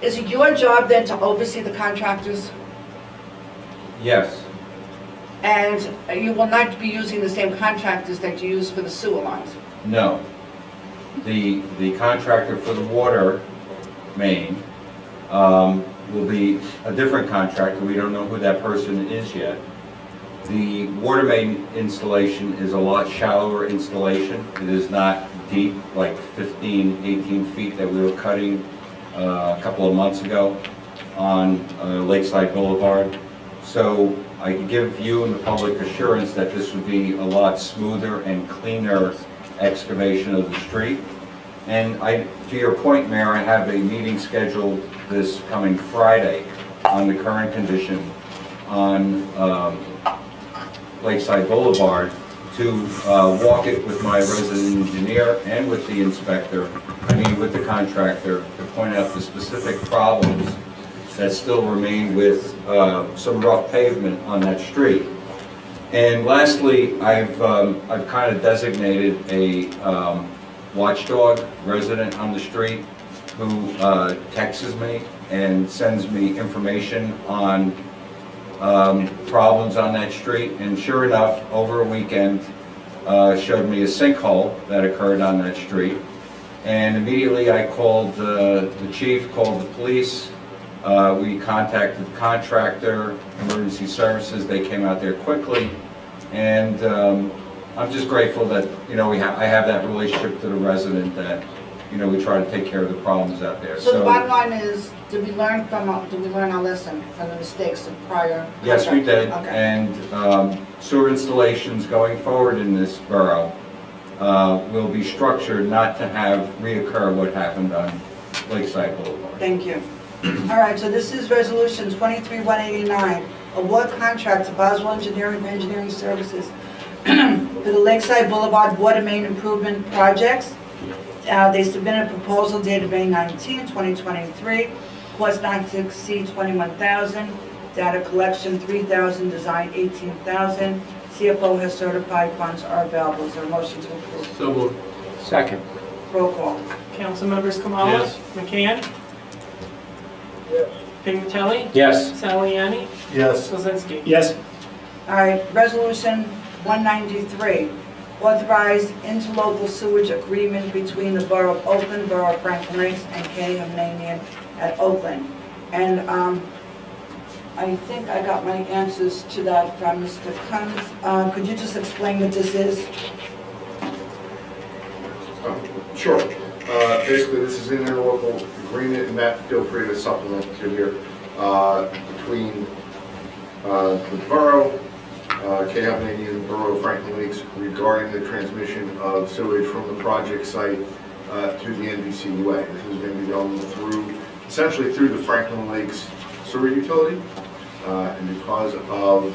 is it your job then to oversee the contractors? Yes. And you will not be using the same contractors that you use for the sewer lines? No. The contractor for the water main will be a different contractor. We don't know who that person is yet. The water main installation is a lot shallower installation. It is not deep, like 15, 18 feet that we were cutting a couple of months ago on Lakeside Boulevard. So I can give you and the public assurance that this would be a lot smoother and cleaner excavation of the street. And to your point, Mayor, I have a meeting scheduled this coming Friday on the current condition on Lakeside Boulevard to walk it with my resident engineer and with the inspector, with the contractor, to point out the specific problems that still remain with some rough pavement on that street. And lastly, I've kind of designated a watchdog resident on the street who texts me and sends me information on problems on that street. And sure enough, over a weekend, showed me a sinkhole that occurred on that street. And immediately I called the chief, called the police. We contacted the contractor, emergency services. They came out there quickly. And I'm just grateful that, I have that relationship to the resident that, we try to take care of the problems out there. So the bottom line is, did we learn our lesson from the mistakes of prior? Yes, we did. Okay. And sewer installations going forward in this borough will be structured not to have reoccur what happened on Lakeside Boulevard. Thank you. All right, so this is resolution 23-189, award contract to Boswell Engineering for engineering services for the Lakeside Boulevard water main improvement projects. They submitted a proposal dated May 19, 2023, cost not to exceed $21,000, data collection $3,000, design $18,000. CFO has certified funds are available. Is there a motion to approve? So moved. Second. Roll call. Council members Kamala? Yes. McCann? Pignatelli? Yes. Saliani? Yes. Kuzinski? Yes. All right, resolution 193, authorize interlocal sewage agreement between the Borough of Oakland, Borough of Franklin Lakes, and Kenny Hovnanian at Oakland. And I think I got my answers to that from Mr. Cummins. Could you just explain what this is? Sure. Basically, this is an interlocal agreement, and Matt, feel free to supplement to here, between the borough, Hovnanian, and the Borough of Franklin Lakes regarding the transmission of sewage from the project site to the NBCUA. This is going to be going through, essentially through the Franklin Lakes sewer utility, and because of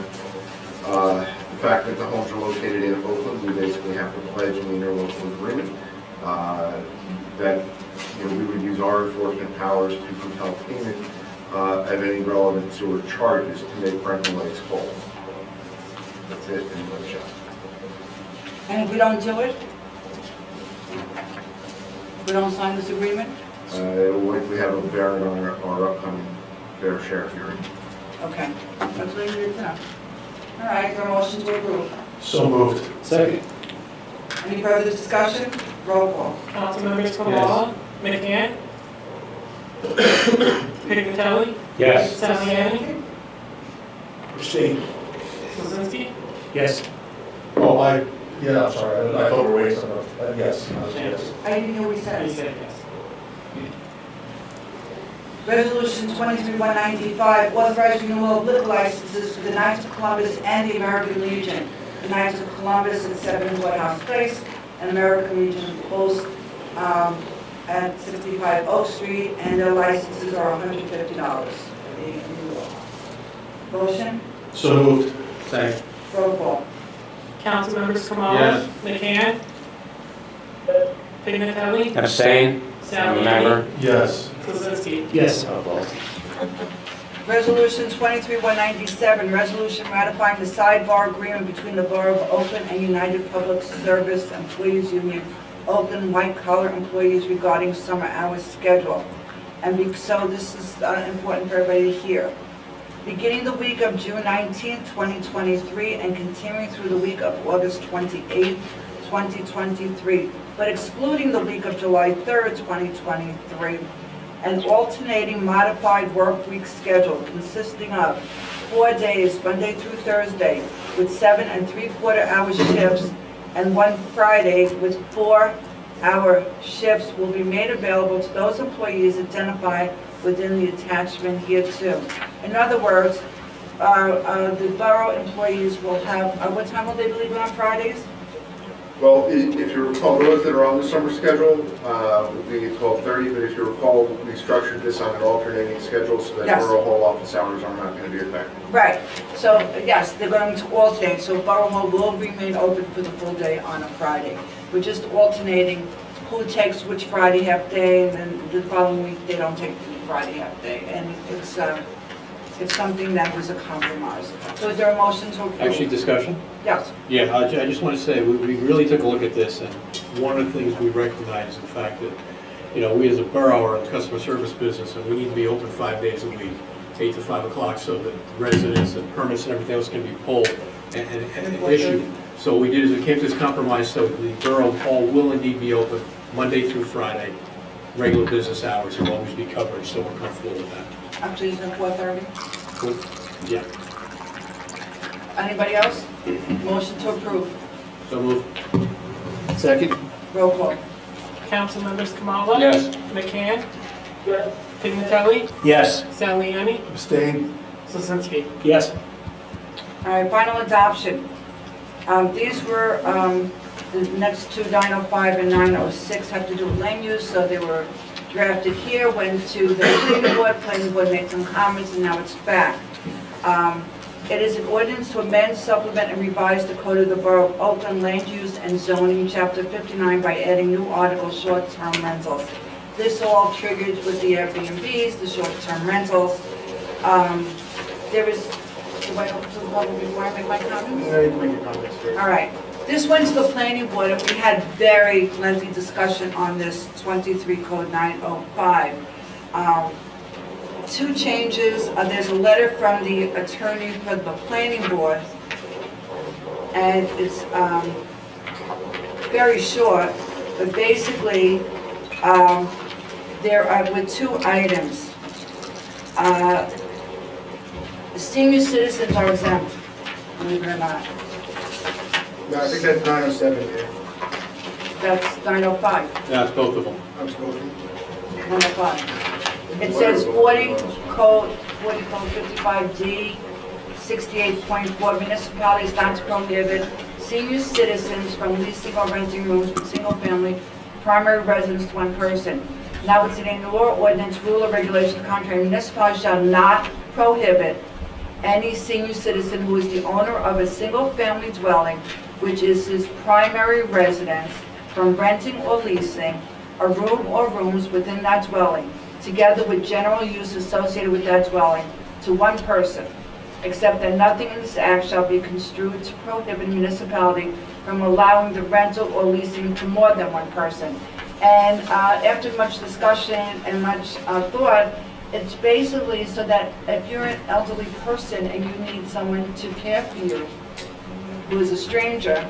the fact that the homes are located in Oakland, we basically have to pledge an interlocal agreement that we would use our enforcement powers to compel payment of any relevant sewer charges to make Franklin Lakes whole. That's it in a nutshell. And if we don't do it? If we don't sign this agreement? It will likely have a bearing on our upcoming fair share hearing. Okay, that's what I needed to know. All right, got a motion to approve. So moved. Second. Any further discussion? Roll call. Council members Kamala? McCann? Pignatelli? Yes. Saliani? Abstain. Kuzinski? Yes. Oh, I'm sorry, I thought we were waiting something else. Yes. Yes. I didn't hear what he said. You said yes. Resolution 23-195, authorize renewal of liquor licenses for the Knights of Columbus and the American Legion. The Knights of Columbus at 7 Woodhouse Place, and American Legion Post at 65 Oak Street, and their licenses are $150. Motion? So moved. Second. Roll call. Council members Kamala? Yes. McCann? Pignatelli? Abstain. Saliani? Yes. Kuzinski? Yes. Resolution 23-197, resolution ratifying the sidebar agreement between the Borough of Oakland and United Public Service Employees Union, Oakland white-collar employees regarding summer hours schedule. And so this is important for everybody to hear. Beginning the week of June 19, 2023, and continuing through the week of August 28, 2023, but excluding the week of July 3rd, 2023, an alternating modified work week schedule consisting of 4 days, Monday through Thursday, with 7 3/4 hour shifts, and 1 Friday with 4-hour shifts will be made available to those employees identified within the attachment hereto. In other words, the borough employees will have, what time will they be leaving on Fridays? Well, if you recall, those that are on the summer schedule would be at 12:30, but if you recall, we structured this on an alternating schedule so that Yes. Borough Hall office hours are not going to be affected. Right, so yes, they're going to alternate, so Borough Hall will remain open for the full day on a Friday. We're just alternating who takes which Friday half day, and then the following week they don't take the Friday half day. And it's something that was a compromise. So is there a motion to approve? Actually, discussion? Yes. Yeah, I just want to say, we really took a look at this, and one of the things we recognize is the fact that, we as a borough are in the customer service business, and we need to be open 5 days a week, 8 to 5 o'clock, so that residents and permits and everything else can be pulled and issued. So what we did is we came to this compromise, so the borough hall will indeed be open Monday through Friday. Regular business hours will always be covered, so we're comfortable with that. Up to 4:30. Good? Yeah. Anybody else? Motion to approve. So moved. Second? Roll call. Council members Kamala? Yes. McCann? Yes. Pignatelli? Yes. Saliani? Abstain? Sosinski? Yes. All right, final adoption. These were, the next two, 905 and 906, have to do with land use, so they were drafted here, went to the planning board made some comments, and now it's back. It is an ordinance to amend, supplement, and revise the code of the Borough of Oakland Land Use and Zoning, Chapter 59, by adding new articles, short-term rentals. This all triggered with the Airbnbs, the short-term rentals. There is, do I open to the public before I make my comments? Yeah, you can make your comments first. All right. This went to the planning board, and we had very lengthy discussion on this 23 Code 905. Two changes. There's a letter from the attorney for the planning board, and it's very short, but basically there are with two items. Senior citizens are exempt, believe it or not. No, I think that's 907 there. That's 905. That's both of them. I'm smoking. 905. It says 40 code 55D, 68.4, municipalities not to prohibit senior citizens from leasing or renting rooms with single-family primary residence to one person. Now it's in a new ordinance, rule or regulation contrary, municipalities shall not prohibit any senior citizen who is the owner of a single-family dwelling, which is his primary residence, from renting or leasing a room or rooms within that dwelling, together with general use associated with that dwelling, to one person, except that nothing in this act shall be construed to prohibit a municipality from allowing the rental or leasing to more than one person. And after much discussion and much thought, it's basically so that if you're an elderly person and you need someone to care for you, who is a stranger,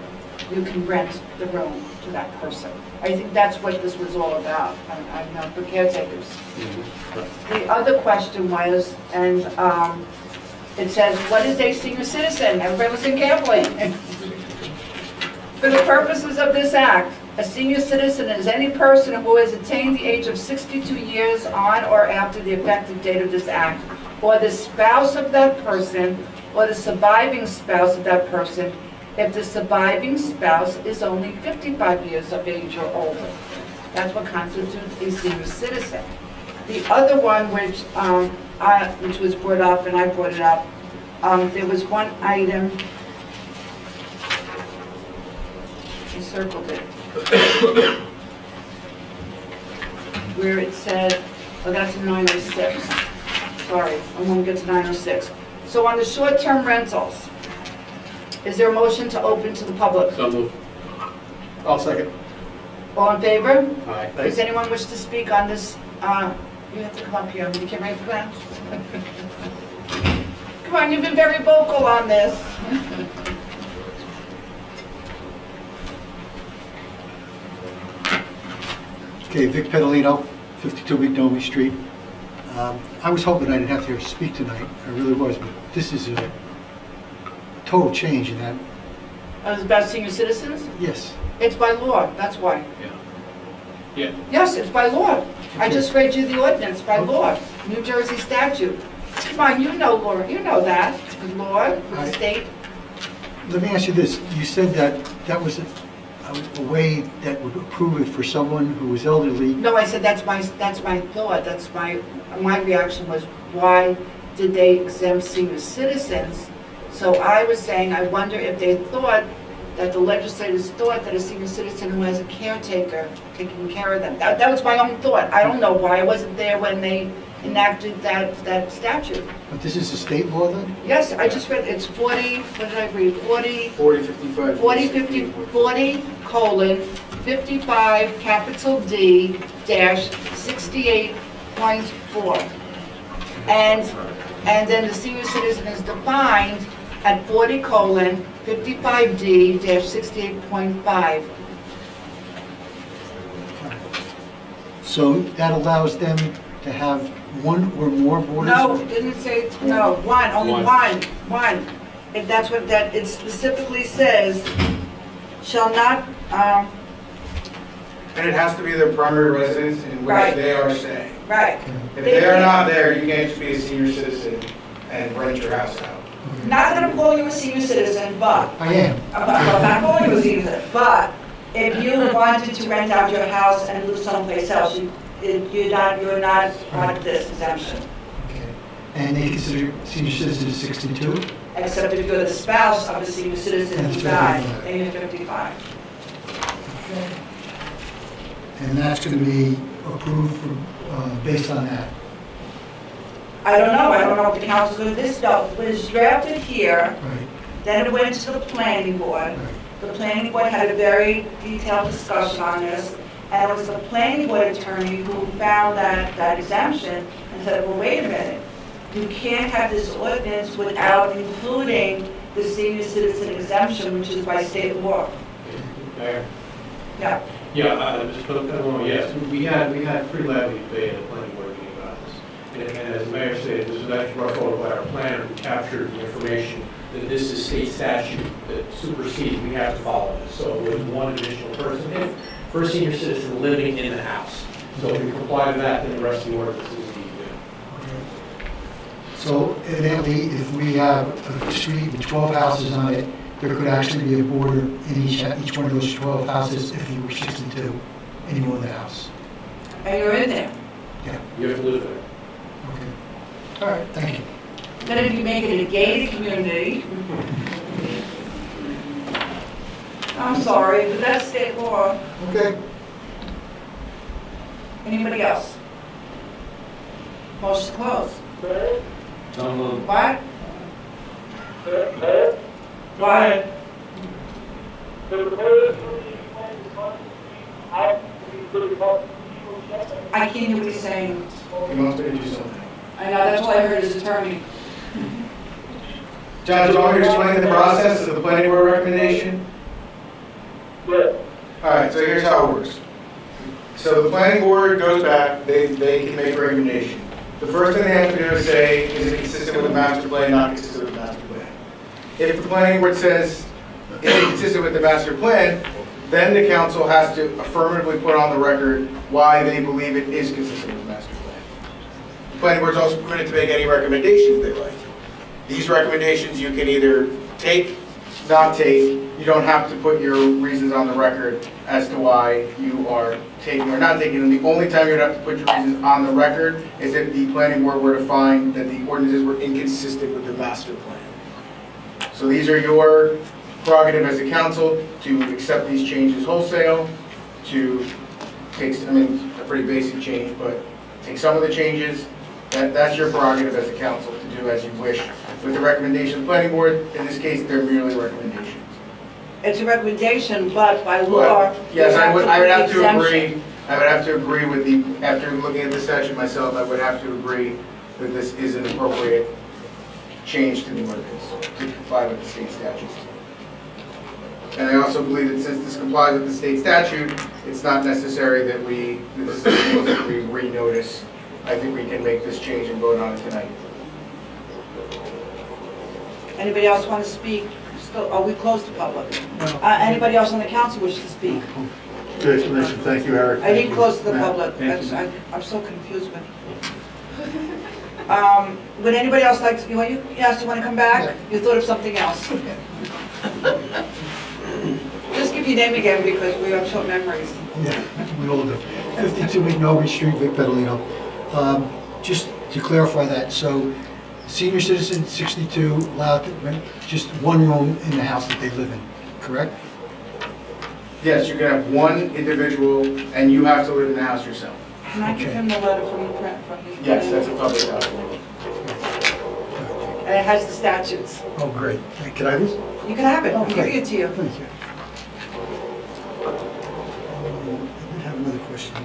you can rent the room to that person. I think that's what this was all about, for caretakers. The other question was, and it says, what is a senior citizen? Everybody listen carefully. For the purposes of this act, a senior citizen is any person who has attained the age of 62 years on or after the effective date of this act, or the spouse of that person, or the surviving spouse of that person, if the surviving spouse is only 55 years of age or older. That's what constitutes a senior citizen. The other one, which was brought up, and I brought it up, there was one item, I circled it, where it said, oh, that's 906. Sorry, I'm going to get to 906. So on the short-term rentals, is there a motion to open to the public? So moved. I'll second. All in favor? Aye. Does anyone wish to speak on this? You have to come up here. You can raise your hand. Come on, you've been very vocal on this. Okay, Vic Pedalino, 52 McNomie Street. I was hoping I didn't have to speak tonight, I really was, but this is a total change in that. It's about senior citizens? Yes. It's by law, that's why. Yeah. Yes, it's by law. I just read you the ordinance, by law, New Jersey statute. Come on, you know law, you know that, the law, the state. Let me ask you this, you said that that was a way that would approve it for someone who was elderly. No, I said that's my thought, that's my reaction was, why did they exempt senior citizens? So I was saying, I wonder if they thought, that the legislators thought that a senior citizen who has a caretaker taking care of them. That was my own thought. I don't know why I wasn't there when they enacted that statute. But this is a state law then? Yes, I just read, it's 40, what did I read? 4055. 40:55 capital D dash 68.4. And then the senior citizen is defined at 40:55D dash 68.5. So that allows them to have one or more boarders? No, it didn't say, no, one, only one. If that's what that, it specifically says, shall not, And it has to be their primary residence in which Right. they are staying. right. If they are not there, you can't just be a senior citizen and rent your house out. Not that I'm calling you a senior citizen, but, I am. I'm not calling you a senior citizen, but if you wanted to rent out your house and live someplace else, you're not part of this exemption. And they consider senior citizens 62? Except if you're the spouse of a senior citizen who died, then you're 55. And that's going to be approved based on that? I don't know if the council did this, though. It was drafted here, Right. then it went to the planning board. The planning board had a very detailed discussion on this, and it was the planning board attorney who found that exemption and said, well, wait a minute. You can't have this ordinance without including the senior citizen exemption, which is by state law. Mayor? Yeah. Yeah, just for the moment, yes, we had pretty lively debate at the planning board meeting about this. And as the mayor said, this was actually brought forward by our planner who captured the information that this is state statute that supersedes, we have to follow this. So it was one additional person, for a senior citizen living in the house. So if we comply to that, then the rest of the ordinance is easy to do. So evidently, if we have a street with 12 houses on it, there could actually be a boarder in each one of those 12 houses if you were 62, and you own the house. And you're in there. Yeah. You have to live there. Okay. All right, thank you. Then if you make it a gated community, I'm sorry, but that's state law. Okay. Anybody else? Motion closed. So moved. What? What? I can't hear what he's saying. He wants me to do something. I know, that's what I heard his attorney. John, do you want me to explain the process of the planning board recommendation? Yeah. All right, so here's how it works. So the planning board goes back, they can make a recommendation. The first thing they have to do is say, is it consistent with the master plan, not consistent with the master plan? If the planning board says it's consistent with the master plan, then the council has to affirmatively put on the record why they believe it is consistent with the master plan. The planning board's also permitted to make any recommendations they like. These recommendations you can either take, not take. You don't have to put your reasons on the record as to why you are taking or not taking them. The only time you'd have to put your reasons on the record is if the planning board were to find that the ordinances were inconsistent with the master plan. So these are your prerogative as a council to accept these changes wholesale, to take, I mean, a pretty basic change, but take some of the changes. That's your prerogative as a council to do as you wish. With the recommendation of the planning board, in this case, they're merely recommendations. It's a recommendation, but by law, Yes, I would have to exemption. agree. I would have to agree with the, after looking at the statute myself, I would have to agree that this is an appropriate change to the ordinance to comply with the state statutes. And I also believe that since this complies with the state statute, it's not necessary that we renotice. I think we can make this change and vote on it tonight. Anybody else want to speak? Oh, we closed the public. Anybody else on the council wish to speak? Good explanation, thank you, Eric. I didn't close to the Matt, public. thank you. I'm so confused with would anybody else like to, you asked you want to come back? You thought of something else? Just give your name again because we have short memories. Yeah, we all do. 52 McNulty Street, Vic Petalino. Just to clarify that, so senior citizen 62 allowed to rent just one room in the house that they live in, correct? Yes, you can have one individual, and you have to live in the house yourself. Can I give him the letter from his? Yes, that's a public document. And it has the statutes. Oh, great. Can I have this? You can have it. I'm Okay. giving it to you. Thank you. I did have another question.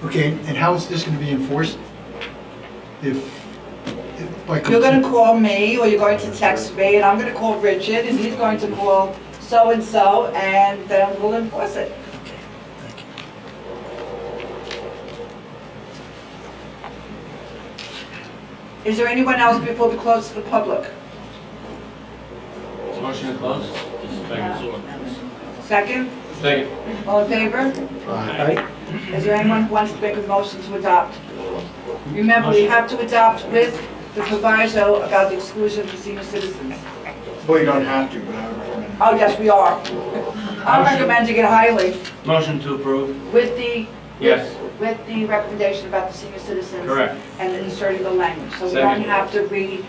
Okay, and how is this going to be enforced? You're going to call me, or you're going to text me, and I'm going to call Richard, and he's going to call so-and-so, and then we'll enforce it. Is there anyone else before we close to the public? Motion to close? Second? Second. All in favor? Aye. Is there anyone who wants to make a motion to adopt? Remember, we have to adopt with the proviso about the exclusion of the senior citizens. Well, you don't have to, but I would recommend. Oh, yes, we are. I'm recommending it highly Motion to approve? with the, Yes. with the recommendation about the senior citizens. Correct. And inserting the language, so we don't Second. have to read.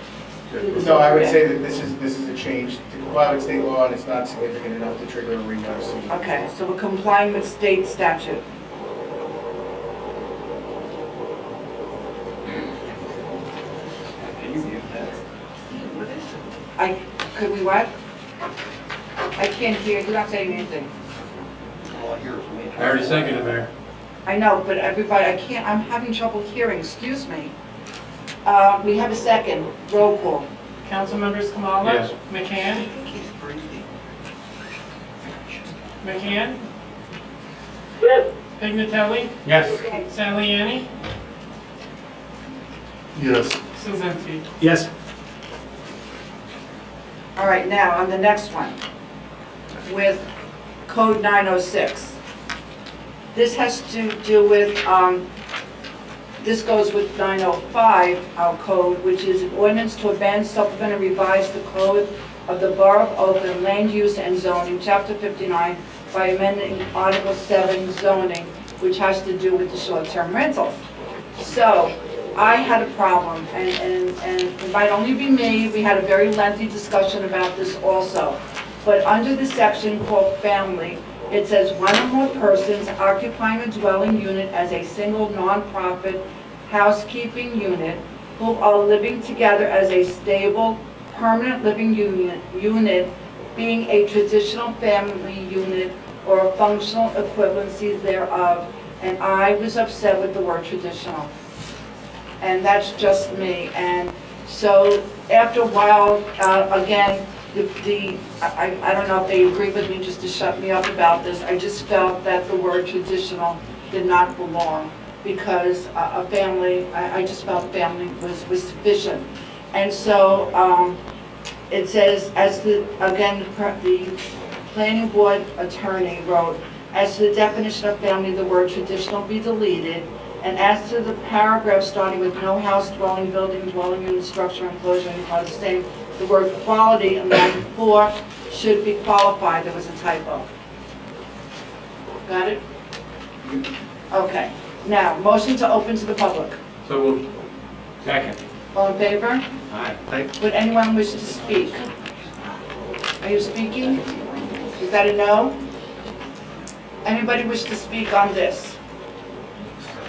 No, I would say that this is a change to comply with state law, and it's not significant enough to trigger a renoticing. Okay, so we're complying with state statute. Could we what? I can't hear, you're not saying anything. I already seconded, Mayor. I know, but everybody, I'm having trouble hearing, excuse me. We have a second, roll call. Council members Kamala? Yes. McCann? McCann? Yes. Pignatelli? Yes. Saliani? Yes. Sezenti? Yes. All right, now, on the next one, with Code 906. This has to do with, this goes with 905, our code, which is an ordinance to amend, supplement, and revise the code of the Borough of Oakland Land Use and Zoning, Chapter 59, by amending Article 7 zoning, which has to do with the short-term rentals. So, I had a problem, and it might only be me, we had a very lengthy discussion about this also. But under the section called family, it says one or more persons occupying a dwelling unit as a single nonprofit housekeeping unit who are living together as a stable, permanent living unit being a traditional family unit or a functional equivalency thereof. And I was upset with the word traditional. And that's just me. And so after a while, again, I don't know if they agree with me just to shut me up about this. I just felt that the word traditional did not belong because a family, I just felt family was sufficient. And so it says, again, the planning board attorney wrote, as to the definition of family, the word traditional be deleted. And as to the paragraph starting with no house, dwelling, building, dwelling unit, structure, enclosure, any part of the same, the word quality in line 4 should be qualified. There was a typo. Got it? Okay. Now, motion to open to the public. So moved. Second. All in favor? Aye. Would anyone wish to speak? Are you speaking? Is that a no? Anybody wish to speak on this?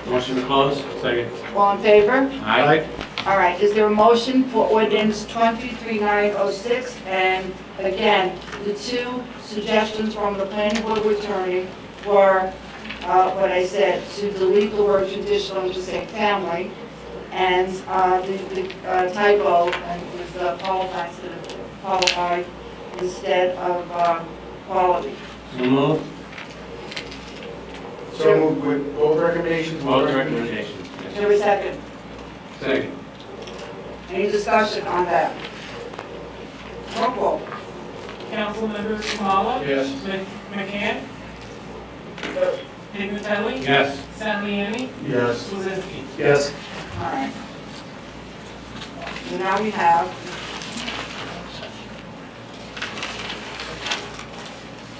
Motion to close? Second. All in favor? Aye. All right, is there a motion for ordinance 23906? And again, the two suggestions from the planning board attorney were what I said, to delete the word traditional and just say family, And the typo was qualified instead of quality. So moved. So moved with both recommendations. Both recommendations. Is there a second? Second. Any discussion on that? Roll call. Councilmembers Kamala? Yes. McCann? Pignatelli? Yes. Saliani? Yes. Kuzinski? Yes. All right. So now we have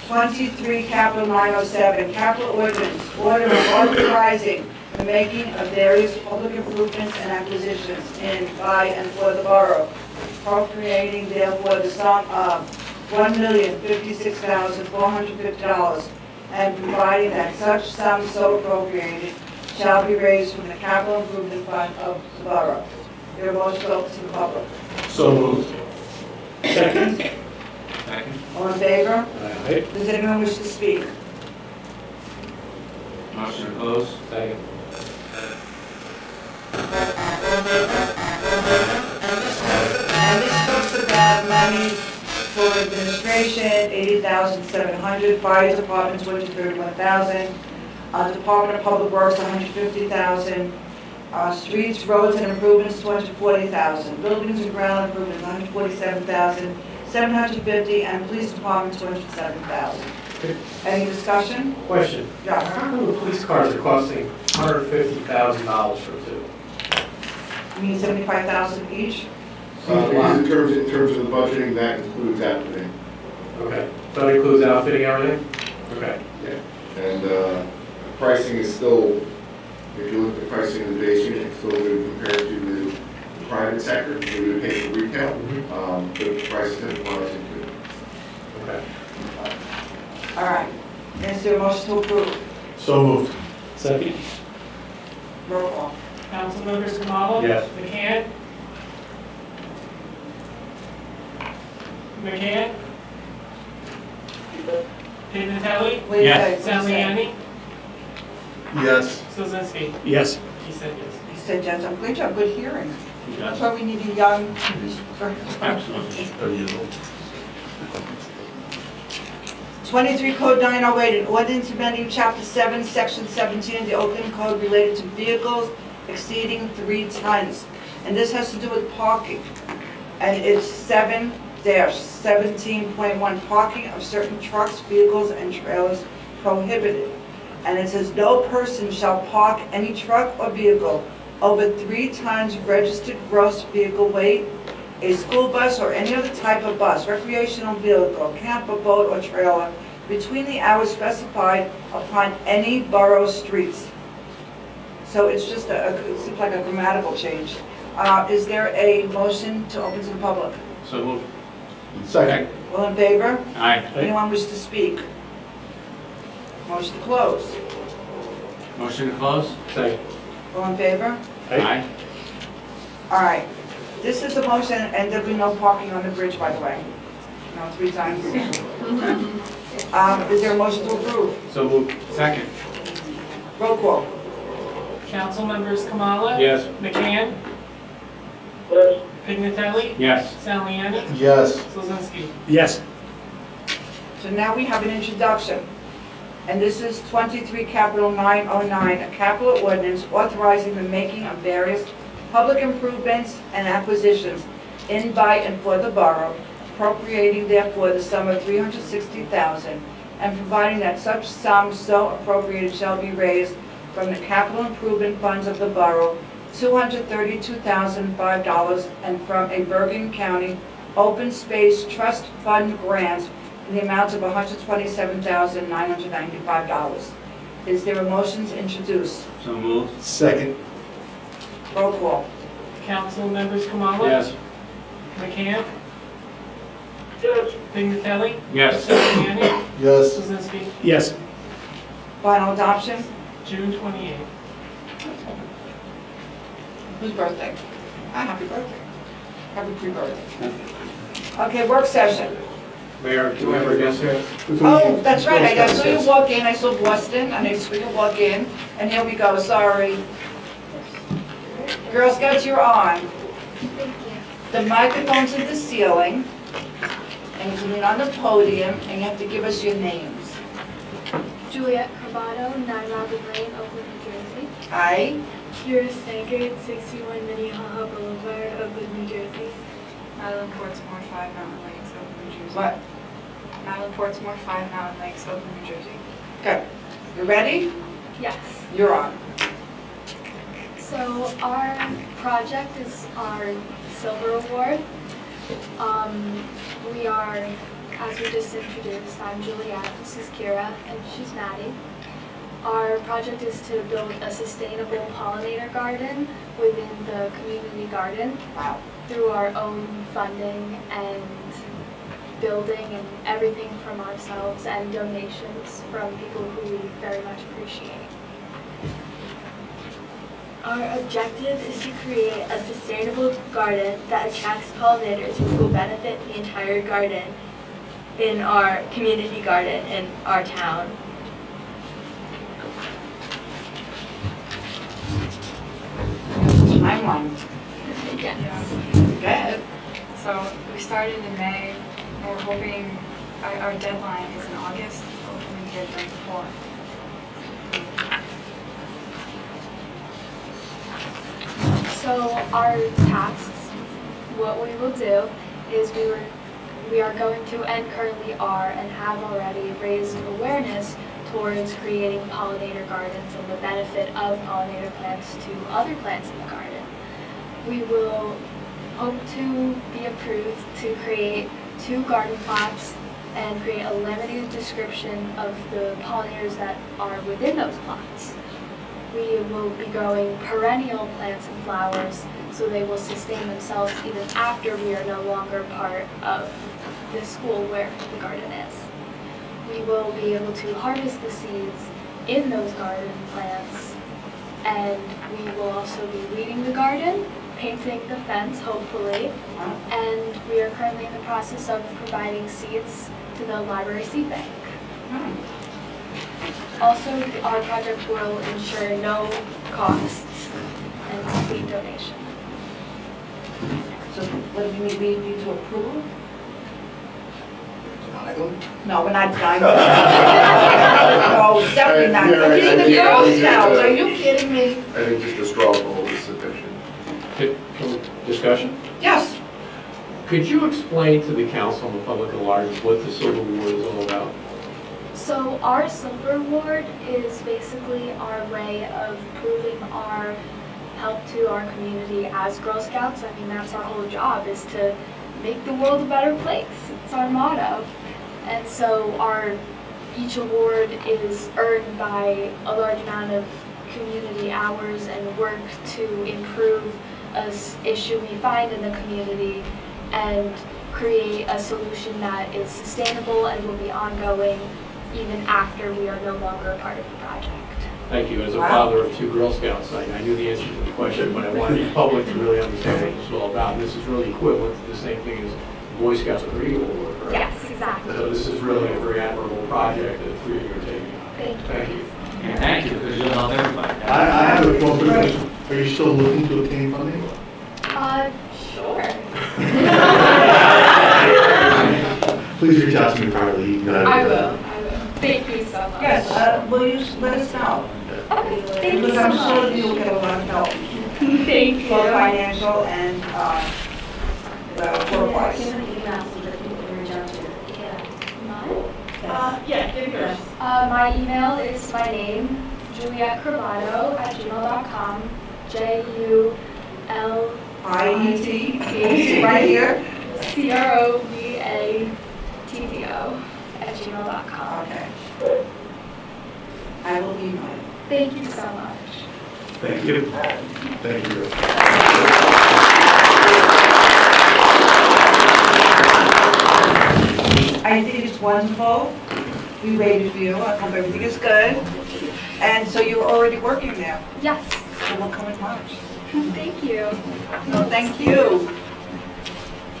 23 Capital 907, Capital Ordinance, order authorizing the making of various public improvements and acquisitions in, by, and for the borough, appropriating therefore the sum of $1,056,450, and providing that such sum so appropriated shall be raised from the capital improvement fund of the borough. Your motion open to the public. So moved. Second. Second. All in favor? Aye. Does anyone wish to speak? Motion to close. Second. And this talks about money for administration, $80,700, fire department, $231,000, Department of Public Works, $150,000, streets, roads and improvements, $240,000, buildings and ground improvements, $147,750, and police department, $207,000. Any discussion? Question. Yes. How come the police cars are costing $150,000 for two? You mean $75,000 each? Because in terms of the budgeting, that includes outfitting. Okay. So that includes outfitting everything? Okay. Yeah. And pricing is still, if you look at the pricing of the base unit, it's still good compared to the private sector, we would pay for retail, but the prices have gone up into it. Okay. All right. Is there a motion to approve? So moved. Second. Roll call. Councilmembers Kamala? Yes. McCann? McCann? Pignatelli? Please Yes. say- Saliani? Yes. Kuzinski? Yes. He said yes. You said yes, I'm glad you have good hearing. Yes. That's why we need a young. Absolutely. 23 Code 908, an ordinance amending Chapter 7, Section 17 of the Oakland Code related to vehicles exceeding 3 tons. And this has to do with parking. And it's 7-17.1, parking of certain trucks, vehicles, and trailers prohibited. And it says, no person shall park any truck or vehicle over 3 tons registered gross vehicle weight, a school bus or any other type of bus, recreational vehicle, camper, boat, or trailer, between the hours specified upon any borough streets. So it's just it seems like a grammatical change. Is there a motion to open to the public? So moved. Second. All in favor? Aye. Anyone wish to speak? Motion to close. Motion to close. Second. All in favor? Aye. All right. This is the motion, and there'll be no parking on the bridge, by the way. No, 3 times. Is there a motion to approve? So moved. Second. Roll call. Councilmembers Kamala? Yes. McCann? Yes. Pignatelli? Yes. Saliani? Yes. Kuzinski? Yes. So now we have an introduction. And this is 23 Capital 909, a capital ordinance authorizing the making of various public improvements and acquisitions in, by, and for the borough, appropriating therefore the sum of $360,000, and providing that such sum so appropriated shall be raised from the capital improvement funds of the borough, $232,005, and from a Bergen County Open Space Trust Fund grant in the amount of $127,995. Is there a motion to introduce? So moved. Second. Roll call. Councilmembers Kamala? Yes. McCann? Yes. Pignatelli? Yes. Saliani? Yes. Kuzinski? Yes. Final adoption? June 28th. Whose birthday? Happy birthday. Happy pre-birthday. Okay, work session. Mayor, do we have our guest here? Oh, that's right, I saw you walk in, I saw Boston, and I saw you walk in, and here we go, sorry. Girl Scouts, you're on. The microphone's at the ceiling, and you can lean on the podium, and you have to give us your names. Juliet Cravado, 9 Robin Lane, Oakland, New Jersey. I, Kira Stankard, 61 Minnehaha Boulevard, Oakland, New Jersey. Madeline Portsmore, 5 Mountain Lakes, Oakland, New Jersey. what? Madeline Portsmore, 5 Mountain Lakes, Oakland, New Jersey. Okay, you ready? Yes. You're on. So our project is our Silver Award. We are, as we just introduced, I'm Juliet, this is Kira, and she's Maddie. Our project is to build a sustainable pollinator garden within the community garden. Wow. Through our own funding and building and everything from ourselves and donations from people who we very much appreciate. Our objective is to create a sustainable garden that attracts pollinators who will benefit the entire garden in our community garden in our town. Timeline. Yes. Good. So we started in May, and we're hoping our deadline is in August, hopefully we get it done before. So our tasks, what we will do is we are going to, and currently are, and have already raised awareness towards creating pollinator gardens and the benefit of pollinator plants to other plants in the garden. We will hope to be approved to create 2 garden plots and create a limited description of the pollinators that are within those plots. We will be growing perennial plants and flowers so they will sustain themselves even after we are no longer part of the school where the garden is. We will be able to harvest the seeds in those garden plants, and we will also be weeding the garden, painting the fence hopefully, and we are currently in the process of providing seeds to the library seed bank. Also, our project will ensure no costs and complete donation. So what do you need, we need to approve? No, we're not done. No, definitely not. These are the Girl Scouts, are you kidding me? I think just a straw poll is sufficient. Discussion? Yes. Could you explain to the council and the public at large what the Silver Award is all about? So our Silver Award is basically our way of proving our help to our community as Girl Scouts. I mean, that's our whole job, is to make the world a better place. It's our motto. And so each award is earned by a large amount of community hours and work to improve an issue we find in the community and create a solution that is sustainable and will be ongoing even after we are no longer a part of the project. Thank you. As a father of 2 Girl Scouts, I knew the answer to the question, but I wanted the public to really understand what this is all about. This is really equivalent to the same thing as Boy Scouts with the Eagle Award, correct? Yes, exactly. So this is really a very admirable project that the 3 of you are taking on. Thank you. Thank you, because you'll help everybody. I have a question. Are you still looking to obtain funding? Sure. Please reach out to me privately. You can I will. Thank you so much. Yes, will you let us know? Okay, thank you Because so I'm sure much. you'll get a lot of help. Thank you. Both financial and work-wise. My email is my name, Juliet Cravado @gmail.com. JULIET right here. CROVATTO @gmail.com. Okay. I will email you. Thank you so much. Thank you. Thank you. I think it's wonderful. We waited for you. I hope everything is good. And so you're already working there. Yes. So we'll come in March. Thank you. No, thank you.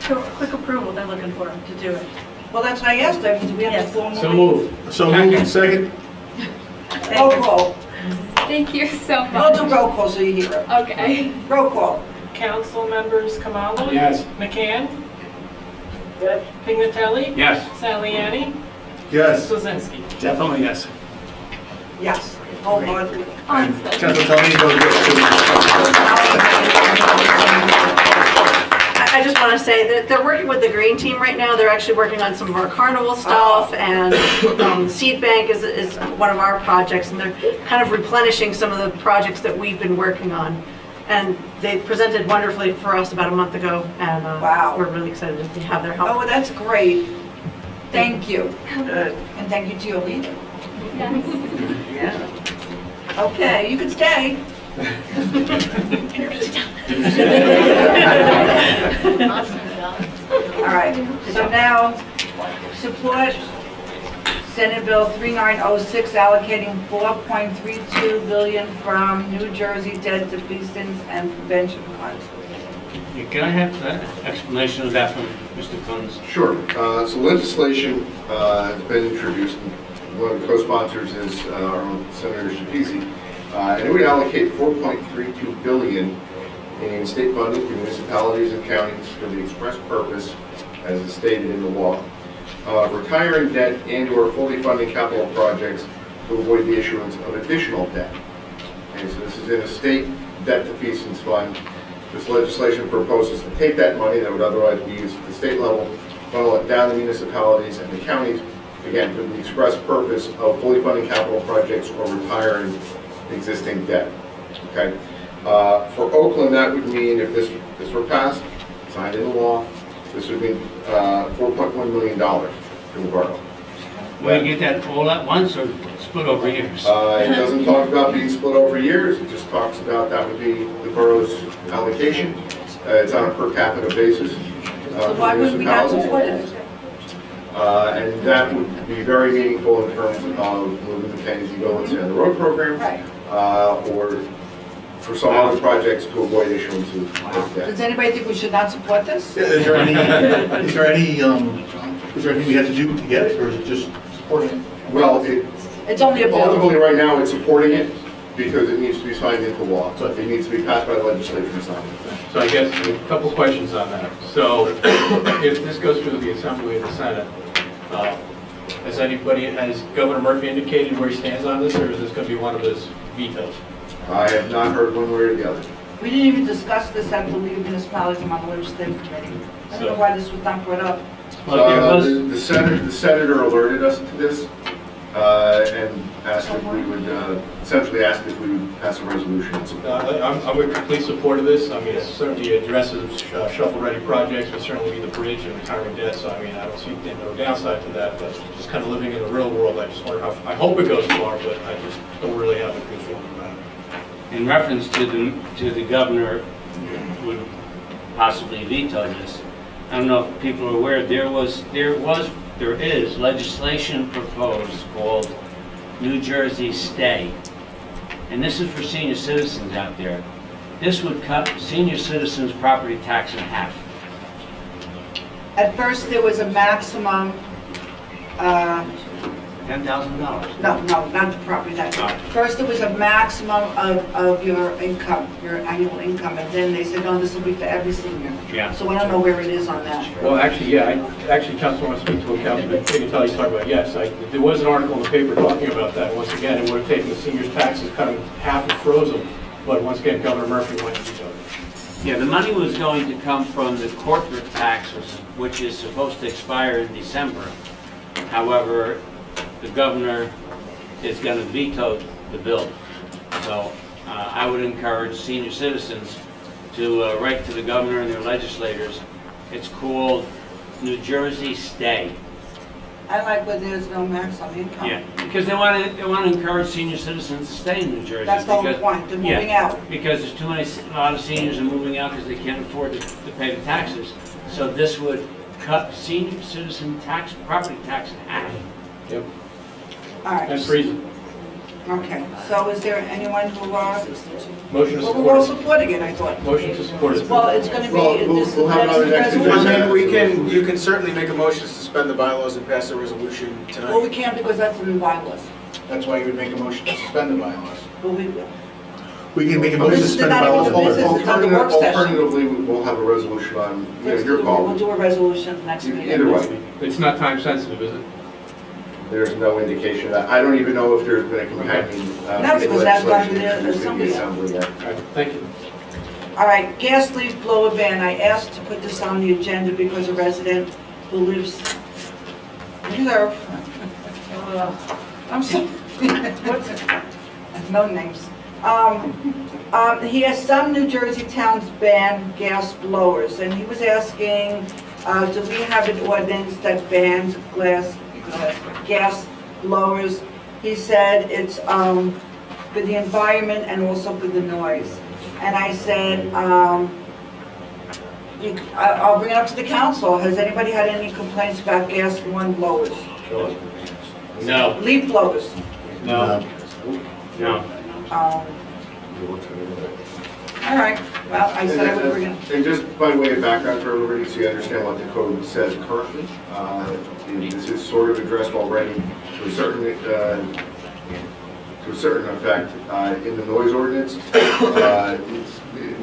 Quick approval they're looking for to do it. Well, that's what I asked them. Do we have to formally? So moved. So moved. Second. Roll call. Thank you so We'll much. do roll call so you hear it. Okay. Roll call. Council members Kamala? Yes. McCann? Yes. Pignatelli? Yes. Saliani? Yes. Swazinski? Definitely yes. Yes. Hold on. Council, tell me to go get I just want to say that they're working with the green team right now. They're actually working on some of our carnival stuff, and Seed Bank is one of our projects, and they're kind of replenishing some of the projects that we've been working on. And they presented wonderfully for us about a month ago, and Wow. we're really excited to have their help. Oh, well, that's great. Thank you. And thank you to your leader. Yeah. Okay, you can stay. All right, so now, support Senate Bill 3906 allocating $4.32 billion from New Jersey debt defeasance and prevention funds. Can I have an explanation of that from Mr. Coons? Sure. So legislation has been introduced. One of the co-sponsors is our own Senator Shapisi. And it would allocate $4.32 billion in state funding to municipalities and counties for the express purpose, as is stated in the law, retiring debt and/or fully funding capital projects to avoid the issuance of additional debt. Okay, so this is in a state debt defeasance fund. This legislation proposes to take that money that would otherwise be used at the state level, funnel it down to municipalities and the counties, again, for the express purpose of fully funding capital projects or retiring existing debt. Okay. For Oakland, that would mean if this were passed, signed into law, this would mean $4.1 million to the borough. Will you get that all at once or split over years? It doesn't talk about being split over years. It just talks about that would be the borough's allocation. It's on a per capita basis. So why would we not support it? And that would be very meaningful in terms of moving the pennies you go into the road program, or for some other projects to avoid issuance of debt. Does anybody think we should not support this? Is there anything we have to do to get it, or is it just supporting it? Well, It's only a bill. ultimately right now it's supporting it because it needs to be signed into law. So it needs to be passed by the legislature and signed. So I guess a couple questions on that. So if this goes through the Assembly and the Senate, has Governor Murphy indicated where he stands on this, or is this going to be one of his vetoes? I have not heard one way or the other. We didn't even discuss this at the League of Municipalities on the legislative committee. I don't know why this was not brought up. The senator alerted us to this and asked if we would, essentially asked if we would pass a resolution. I'm in complete support of this. I mean, it certainly addresses shovel-ready projects, but certainly be the bridge and retiring debt. So I mean, I don't see no downside to that. But just kind of living in the real world, I just wonder how. I hope it goes far, but I just don't really have a good feeling about it. In reference to the governor would possibly veto this, I don't know if people are aware, there is legislation proposed called New Jersey Stay. And this is for senior citizens out there. This would cut senior citizens' property tax in half. At first, there was a maximum, $10,000. no, not the property tax. First, there was a maximum of your income, your annual income, and then they said, no, this will be for every senior. Yeah. So I don't know where it is on that. Well, actually, yeah, Councilman wants to speak to a councilman. Pignatelli talked about, yes, there was an article in the paper talking about that. Once again, it would have taken the seniors' taxes, cut them half and froze them. But once again, Governor Murphy went to veto it. Yeah, the money was going to come from the corporate tax, which is supposed to expire in December. However, the governor is going to veto the bill. So I would encourage senior citizens to write to the governor and their legislators. It's called New Jersey Stay. I like where there's no maximum income. Yeah, because they want to encourage senior citizens to stay in New Jersey. That's the whole point, they're moving out. Because there's a lot of seniors are moving out because they can't afford to pay the taxes. So this would cut senior citizen property tax in half. Yep. All right. And freezing. Okay, so is there anyone who, Motion to well, support. we're all supporting it, I thought. Motion to support it. Well, it's gonna be, we'll have another next resolution. You can certainly make a motion to suspend the bylaws and pass a resolution Well, we tonight. can't because that's in the bylaws. That's why you would make a motion to suspend the bylaws. Will we, We can Well, move this to is suspend not the even bylaws. the business, it's on the work session. Alternatively, we'll have a resolution on, your call. We'll do a resolution at the next meeting. Either way, It's not time sensitive, is it? there's no indication of that. I don't even know if there's been a companion. No, because that's gone to the legislation assembly. yet. All right, thank you. All right, gas leaf blower ban. I asked to put this on the agenda because a resident who lives, I'm sorry, what's it? No names. He has some New Jersey towns ban gas blowers, and he was asking, do we have an ordinance that bans gas blowers? He said it's for the environment and also for the noise. And I said, I'll bring it up to the council. Has anybody had any complaints about gas lawn blowers? No. Leaf blowers? No. No. All right, well, I said I would bring it. And just by way of background for everybody, so you understand what the code says currently, this is sort of addressed already to a certain effect in the noise ordinance.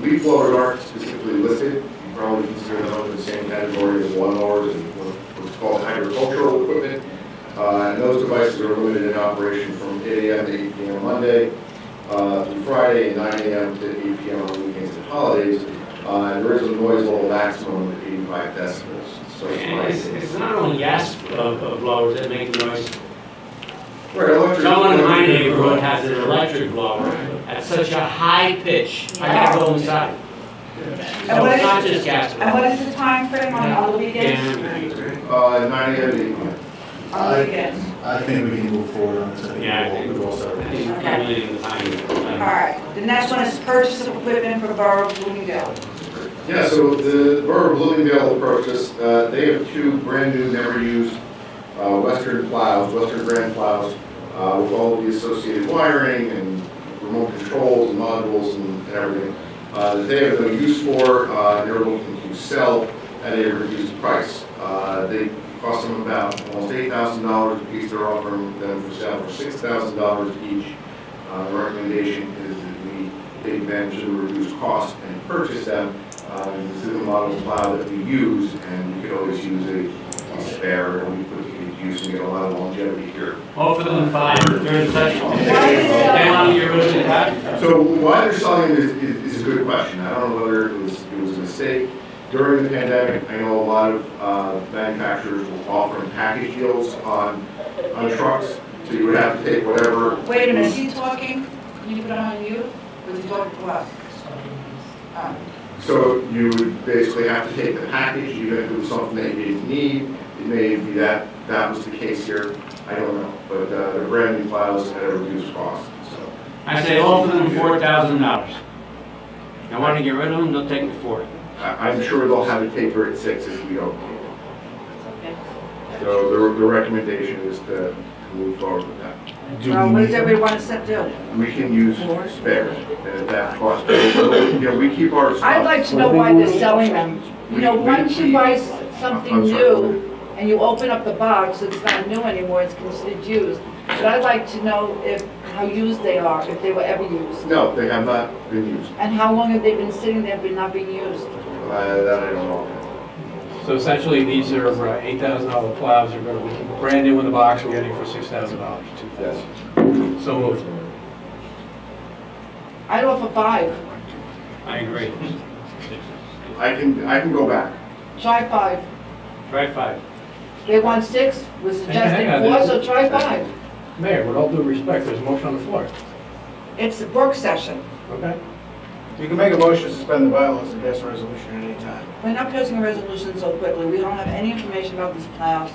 Leaf blowers aren't specifically listed. You probably consider them in the same category as lawnmowers and what's called agricultural equipment. And those devices are limited in operation from 8 a.m. to 8 p.m. Monday through Friday, and 9 a.m. to 8 p.m. on weekends and holidays. And there is a noise level maximum of 85 decibels. So It's not only gas blowers that make noise. Right, electric. Someone in my neighborhood has an electric blower at such a high pitch, I gotta go inside. So it's not just gas And what blowers. is the time frame on the weekends? 9 a.m. to 8 p.m. On the weekends? I think we can move forward on this. Yeah, I think we'll start. I think we're limiting the time. All right, the next one is purchase of equipment for Borough of Bloomingdale. Yeah, so the Borough of Bloomingdale approached us. They have two brand new, never used Western plows, Western brand plows, with all of the associated wiring and remote controls and modules and everything that they have no use for. They're looking to sell at a reduced price. They cost them about almost $8,000 a piece. They're offering them for sale for $6,000 each. The recommendation is that we take advantage of the reduced cost and purchase them. This is a model plow that we use, and we could always use a spare, and we put it to use and get a lot of longevity here. Offer them fine during the session. They want to get rid of that. So why they're selling is a good question. I don't know whether it was a mistake. During the pandemic, I know a lot of manufacturers were offering package deals on trucks, so you would have to take whatever. Wait a minute, is he talking? Can you put it on mute? Or is he talking to us? So you would basically have to take the package, even if it was something that you didn't need. It may be that was the case here. I don't know, but they're brand new plows at a reduced cost. So I say offer them $4,000. I want to get rid of them, they'll take it for it. I'm sure they'll have it paid for at 6 if we don't. So the recommendation is to move forward with that. What does everybody want to do? We can use spares at that cost. You know, we keep our stuff. I'd like to know why they're selling them. You know, once you buy something I'm sorry. new and you open up the box, it's not new anymore, it's considered used. But I'd like to know how used they are, if they were ever used. No, they have not been used. And how long have they been sitting there but not being used? That I don't know. So essentially, these are $8,000 plows. They're going to be brand new in the box. We're getting for $6,000. Yes. So moved. I'd offer 5. I agree. I can go back. Try 5. Try 5. They want 6, we're suggesting Hang on, 4, so try 5. Mayor, with all due respect, there's a motion on the floor. It's a work session. Okay? You can make a motion to suspend the bylaws and pass a resolution at any time. We're not passing a resolution so quickly. We don't have any information about these plows.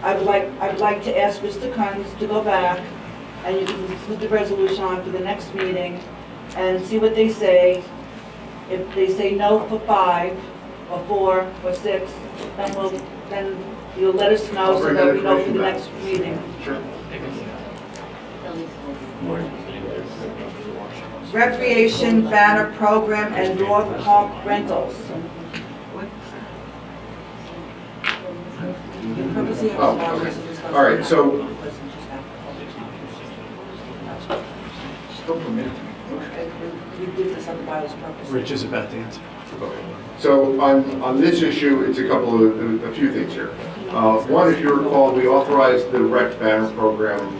I would like to ask Mr. Kunz to go back, and you can put the resolution on for the next meeting, and see what they say. If they say no for 5, or 4, or 6, then you'll let us know so that we know for the next meeting. Sure. Recreation banner program and North Park rentals. All right, so Still permitted. We did this on the bylaws purpose. Rich is about to answer. So on this issue, it's a few things here. One, if you recall, we authorized the rec banner program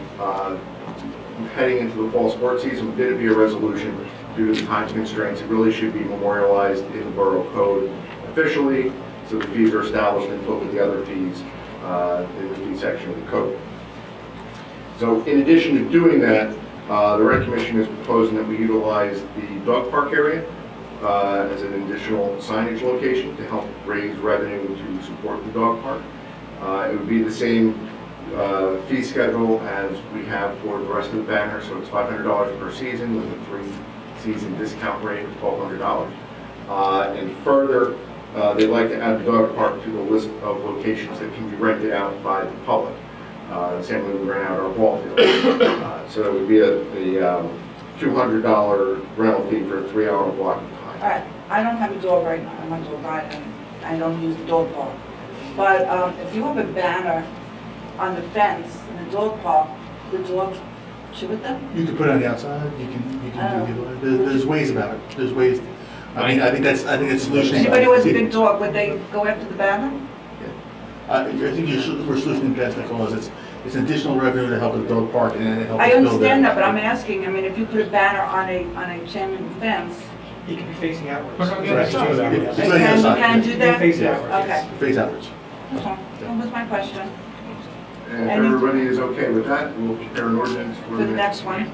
heading into the fall sports season. We did it via resolution due to the time constraints. It really should be memorialized in the borough code officially, so the fees are established and put with the other fees in the fee section of the code. So in addition to doing that, the Rec Commission is proposing that we utilize the dog park area as an additional signage location to help raise revenue to support the dog park. It would be the same fee schedule as we have for the rest of the banner, so it's $500 per season with a 3-season discount rate of $1,200. And further, they'd like to add the dog park to the list of locations that can be rented out by the public. Same way we rent out our ball field. So it would be a $200 rental fee for a 3-hour block of time. All right, I don't have a dog right now, I'm not a dog guy, and I don't use the dog park. But if you have a banner on the fence in the dog park, the dog chew with them? You can put it on the outside, you can do, there's ways about it, there's ways. I mean, I think that's a solution. Anybody who has a big dog, would they go after the banner? I think we're solutioning past that cause. It's additional revenue to help with the dog park and it helps I build understand that, but I'm asking, I mean, if you put a banner on a chain link fence, You can be facing outwards. Put it on the you other side. can do that? Face outwards. Okay, Face outwards. that's all. That was my question. And if everybody is okay with that, we'll prepare an ordinance For the next one.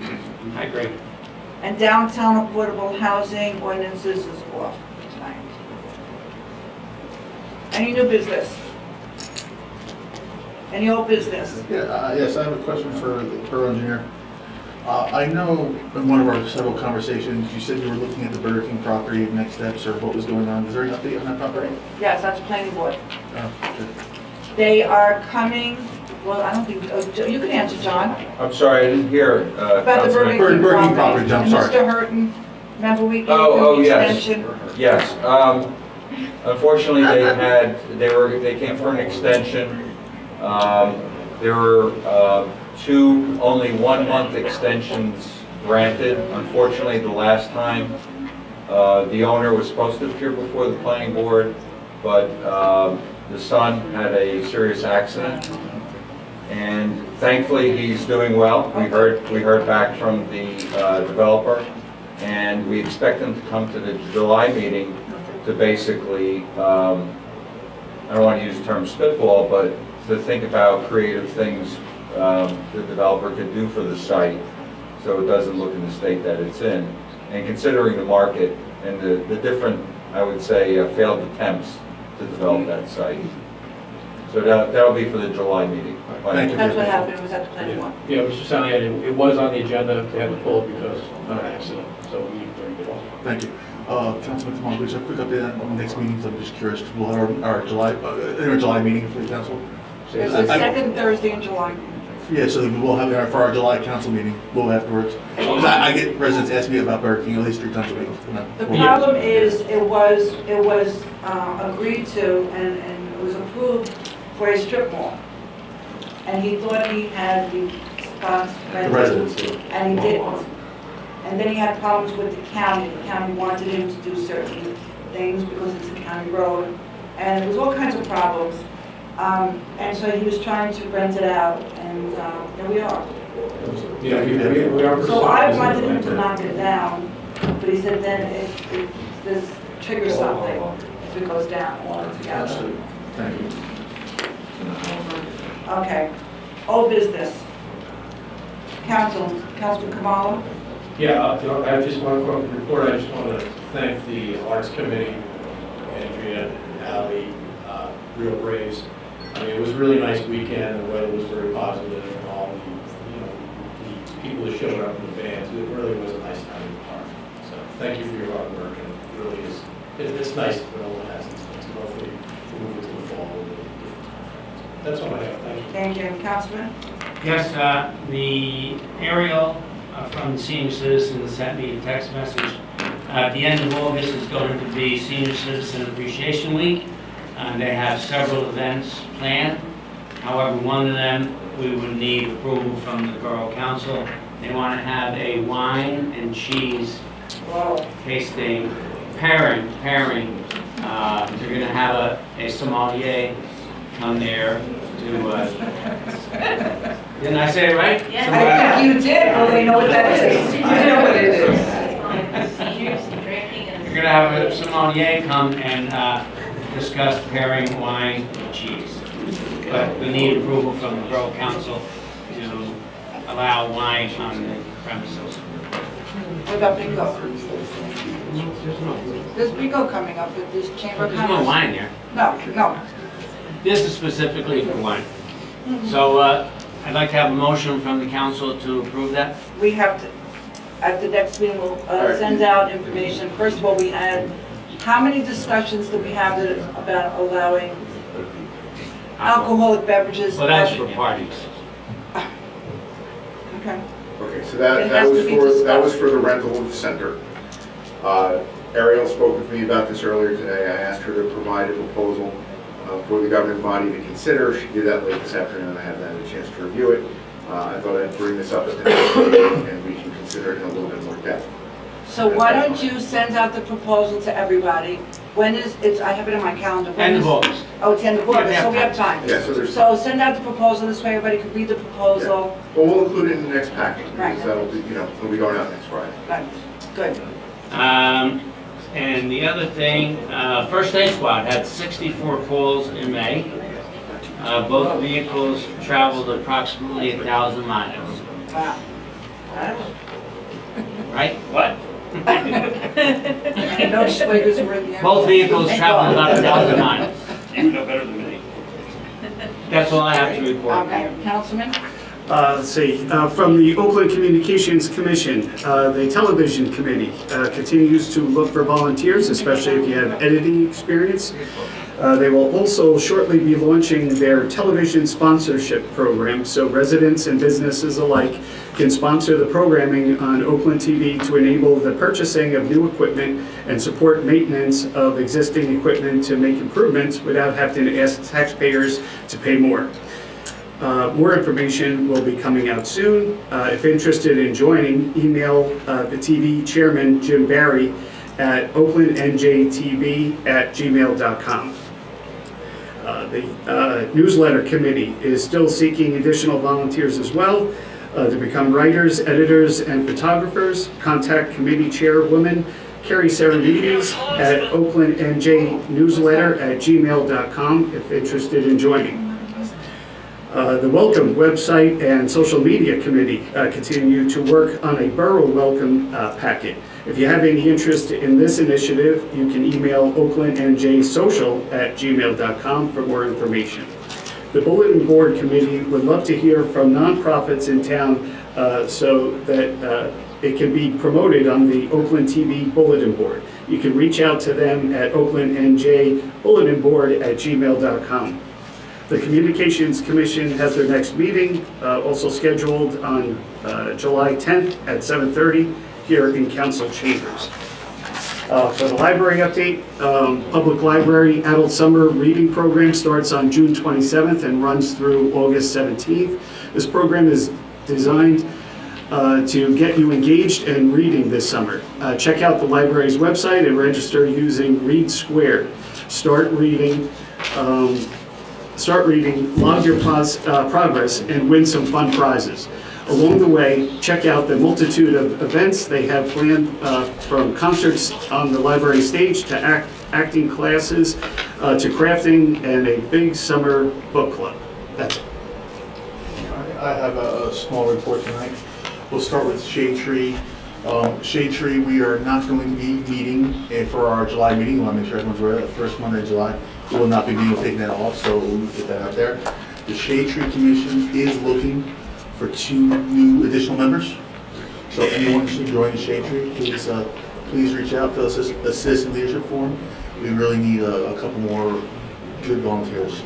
I agree. And downtown affordable housing ordinances is off tonight. Any new business? Any old business? Yeah, yes, I have a question for the borough engineer. I know in one of our several conversations, you said you were looking at the Burger King property, next steps, or what was going on. Is there an update on that property? Yes, that's planning board. Oh, good. They are coming, well, I don't think, you can answer, John. I'm sorry, I didn't hear. About the Councilman. Burger King property, John, sorry. And Mr. Hurton, remember we gave Oh, him the yes. extension? Yes. Unfortunately, they came for an extension. There were only 1-month extensions granted. Unfortunately, the last time, the owner was supposed to appear before the planning board, but the son had a serious accident. And thankfully, he's doing well. We heard back from the developer, and we expect him to come to the July meeting to basically, I don't want to use the term spitball, but to think about creative things the developer could do for the site so it doesn't look in the state that it's in. And considering the market and the different, I would say, failed attempts to develop that site. So that'll be for the July meeting. That's what happened, it was at the planning board. Yeah, Mr. Saliani, it was on the agenda, they had to pull it because of an accident, so we bring it off. Thank you. Councilman Kamal, please, a quick update on the next meetings. I'm just curious, because we'll have our July meeting for the council. It's the second Thursday in July. Yeah, so we'll have for our July council meeting, we'll afterwards. Because I get residents ask me about Burger King at least 3 times a week. The problem is, it was agreed to and it was approved for a strip mall. And he thought he had the spots rented. The residents. And he didn't. And then he had problems with the county. The county wanted him to do certain things because it's a county road. And there was all kinds of problems. And so he was trying to rent it out, and here we are. Yeah, we are. So I wanted him to knock it down, but he said then if this triggers something, if it goes down altogether. Thank you. Okay. Old business. Councilman Kamala? Yeah, I just want to report, I just want to thank the Arts Committee, Andrea, Ally, Real Braves. I mean, it was a really nice weekend, the weather was very positive, and all the people that showed up in the bands, it really was a nice time in the park. So thank you for your hard work, and it really is, it's nice that it has these things, and hopefully we move it to the fall. That's all I have, thank you. Thank you. Councilman? Yes, the Ariel from Senior Citizens sent me a text message. At the end of August is going to be Senior Citizen Appreciation Week. They have several events planned. However, one of them, we would need approval from the Borough Council They want to have a wine and cheese tasting pairing. They're going to have a sommelier come there to, didn't I say it right? I think you did, well, they know what that is. You know what it is. You're going to have a sommelier come and discuss pairing wine and cheese. But we need approval from the Borough Council to allow wine on the premises. What about bingo? There's bingo coming up with this Chamber of There's Commerce. no wine there. No. This is specifically for wine. So I'd like to have a motion from the council to approve that. We have to, at the next meeting, we'll send out information. First of all, we had, how many discussions did we have about allowing alcoholic beverages? Well, that's for parties. Okay. Okay, so It that has to was be for, that discussed. was for the rental center. Ariel spoke with me about this earlier today. I asked her to provide a proposal for the governing body to consider. She did that late this afternoon. I haven't had a chance to review it. I thought I'd bring this up at the next meeting and we can consider it in a little bit more depth. So why don't you send out the proposal to everybody? When is, I have it on my calendar. When End is- of August. Oh, it's end of August, so we have time. Yeah, so there's. So send out the proposal, this way everybody can read the proposal. Well, we'll include it in the next package Right. because that'll be, it'll be going out next Friday. Right. Good. And the other thing, First Aid Squad had 64 calls in May. Both vehicles traveled approximately 1,000 miles. Wow. Right? What? I know Schwagers were in the Both vehicles traveled about 1,000 miles. You know better than me. That's all I have to report. Okay, Councilman? Let's see, from the Oakland Communications Commission, the Television Committee continues to look for volunteers, especially if you have editing experience. They will also shortly be launching their television sponsorship program, so residents and businesses alike can sponsor the programming on Oakland TV to enable the purchasing of new equipment and support maintenance of existing equipment to make improvements without having to ask taxpayers to pay more. More information will be coming out soon. If interested in joining, email the TV chairman, Jim Barry, at oaklandnjtv@gmail.com. The newsletter committee is still seeking additional volunteers as well to become writers, editors, and photographers. Contact committee chairwoman Carrie Serenides at oaklandnjnewsletter@gmail.com if interested in joining. The Welcome website and social media committee continue to work on a borough welcome packet. If you have any interest in this initiative, you can email oaklandnjsocial@gmail.com for more information. The Bulletin Board Committee would love to hear from nonprofits in town so that it can be promoted on the Oakland TV Bulletin Board. You can reach out to them at oaklandnjbulletinboard@gmail.com. The Communications Commission has their next meeting, also scheduled on July 10th at 7:30 here in Council Chambers. For the library update, Public Library Adult Summer Reading Program starts on June 27th and runs through August 17th. This program is designed to get you engaged in reading this summer. Check out the library's website and register using Read Squared. Start reading, log your progress, and win some fun prizes. Along the way, check out the multitude of events they have planned, from concerts on the library stage to acting classes to crafting and a big summer book club. That's it. I have a small report tonight. We'll start with Shade Tree. Shade Tree, we are not going to be meeting for our July meeting. I want to make sure everyone's aware that the first Monday in July. We will not be meeting, we'll take that off, so we'll get that out there. The Shade Tree Commission is looking for 2 new additional members. So anyone who should join the Shade Tree, please reach out, fill a citizen leadership form. We really need a couple more good volunteers.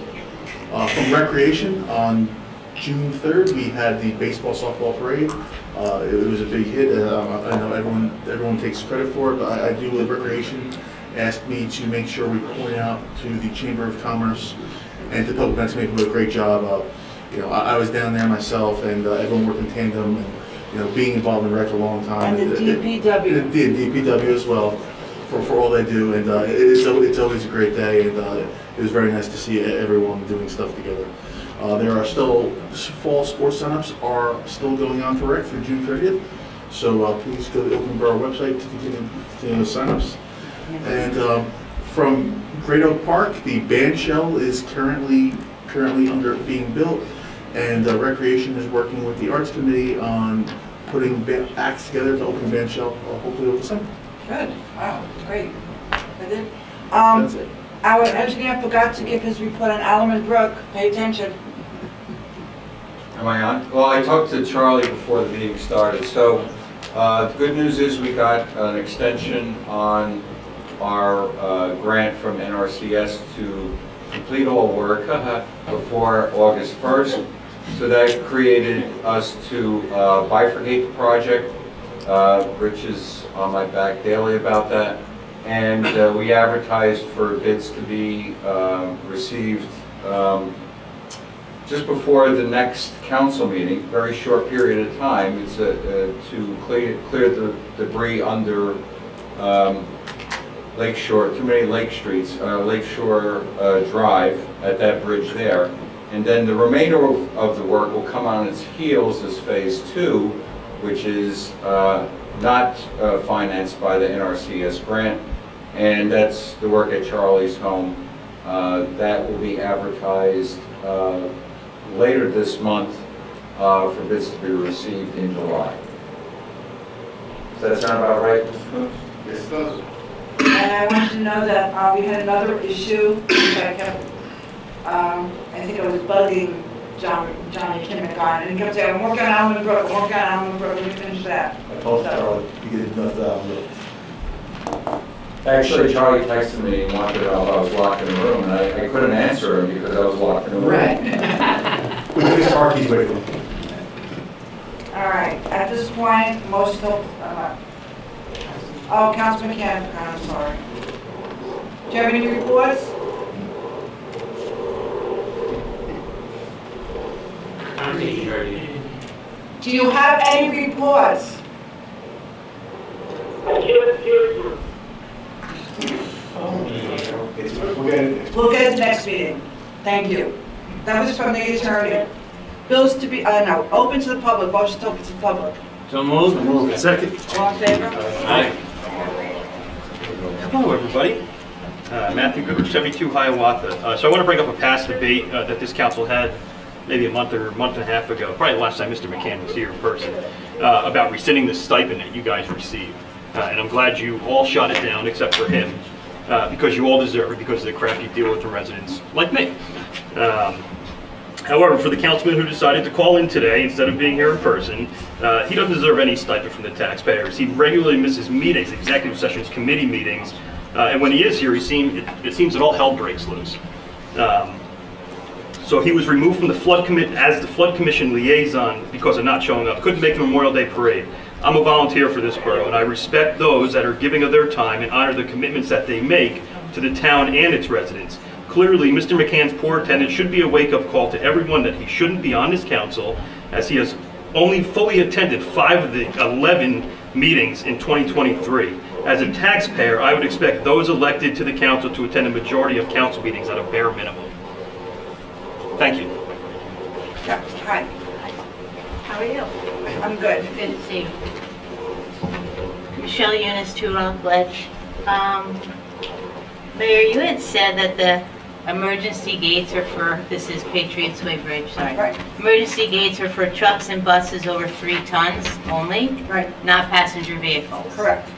From Recreation, on June 3rd, we had the baseball softball parade. It was a big hit. I know everyone takes credit for it, but I do with Recreation asked me to make sure we point out to the Chamber of Commerce and to Public Events Committee who did a great job. I was down there myself, and everyone worked in tandem. And being involved in rec for a long time. And the DPW. The DPW as well, for all they do, and it's always a great day, and it was very nice to see everyone doing stuff together. There are still, fall sports signups are still going on for rec through June 30th, so please go to the Oakland Borough website to continue the signups. And from Great Oak Park, the band shell is currently under being built, and Recreation is working with the Arts Committee on putting acts together to open band shell hopefully over the summer. Good, wow, great. That's it? That's it. Our engineer forgot to give his report on Alderman Brook. Pay attention. Am I on? Well, I talked to Charlie before the meeting started. So the good news is we got an extension on our grant from NRCS to complete all work before August 1st. So that created us to bifurcate the project. Rich is on my back daily about that. And we advertised for bids to be received just before the next council meeting, very short period of time. It's to clear the debris under Lakeshore, too many Lake Streets, Lakeshore Drive at that bridge there. And then the remainder of the work will come on its heels as phase 2, which is not financed by the NRCS grant. And that's the work at Charlie's home. That will be advertised later this month for bids to be received in July. Does that sound about right? Yes, it does. And I want you to know that we had another issue, which I kept, I think it was bugging Johnny Kimmick on, and he kept saying, I'm working on Alderman Brook, I'm working on Alderman Brook, let me finish that. I told Charlie to get enough out. Actually, Charlie texted me and wanted to know if I was locked in the room, and I couldn't answer him because I was locked in the room. Right. We put his car keys away from him. All right, at this point, most of, oh, Councilman Cannon, I'm sorry. Do you have any reports? Do you have any reports? I can't hear you. We'll get it next meeting. Thank you. That was from the attorney. Bills to be, no, open to the public, motion to open to the public. So moved. Second. All in favor? Aye. Hello, everybody. Matthew Goodrich, 72 Hiawatha. So I want to bring up a past debate that this council had maybe a month and a half ago, probably the last time Mr. McCann was here in person, about rescinding the stipend that you guys received. And I'm glad you all shot it down, except for him, because you all deserve it because of the crap you deal with the residents like me. However, for the councilman who decided to call in today instead of being here in person, he doesn't deserve any stipend from the taxpayers. He regularly misses meetings, executive sessions, committee meetings, and when he is here, it seems that all hell breaks loose. So he was removed from the flood commission liaison because of not showing up. Couldn't make the Memorial Day parade. I'm a volunteer for this borough, and I respect those that are giving of their time and honor the commitments that they make to the town and its residents. Clearly, Mr. McCann's poor attendance should be a wake-up call to everyone that he shouldn't be on this council, as he has only fully attended 5 of the 11 meetings in 2023. As a taxpayer, I would expect those elected to the council to attend a majority of council meetings at a bare minimum. Thank you. Yeah, hi. How are you? I'm good. Good to see you. Michelle Eunice, 2 Rock Ledge. Mayor, you had said that the emergency gates are for, this is Patriots Way Bridge, sorry. Right. Emergency gates are for trucks and buses over 3 tons only? Right. Not passenger vehicles? Correct.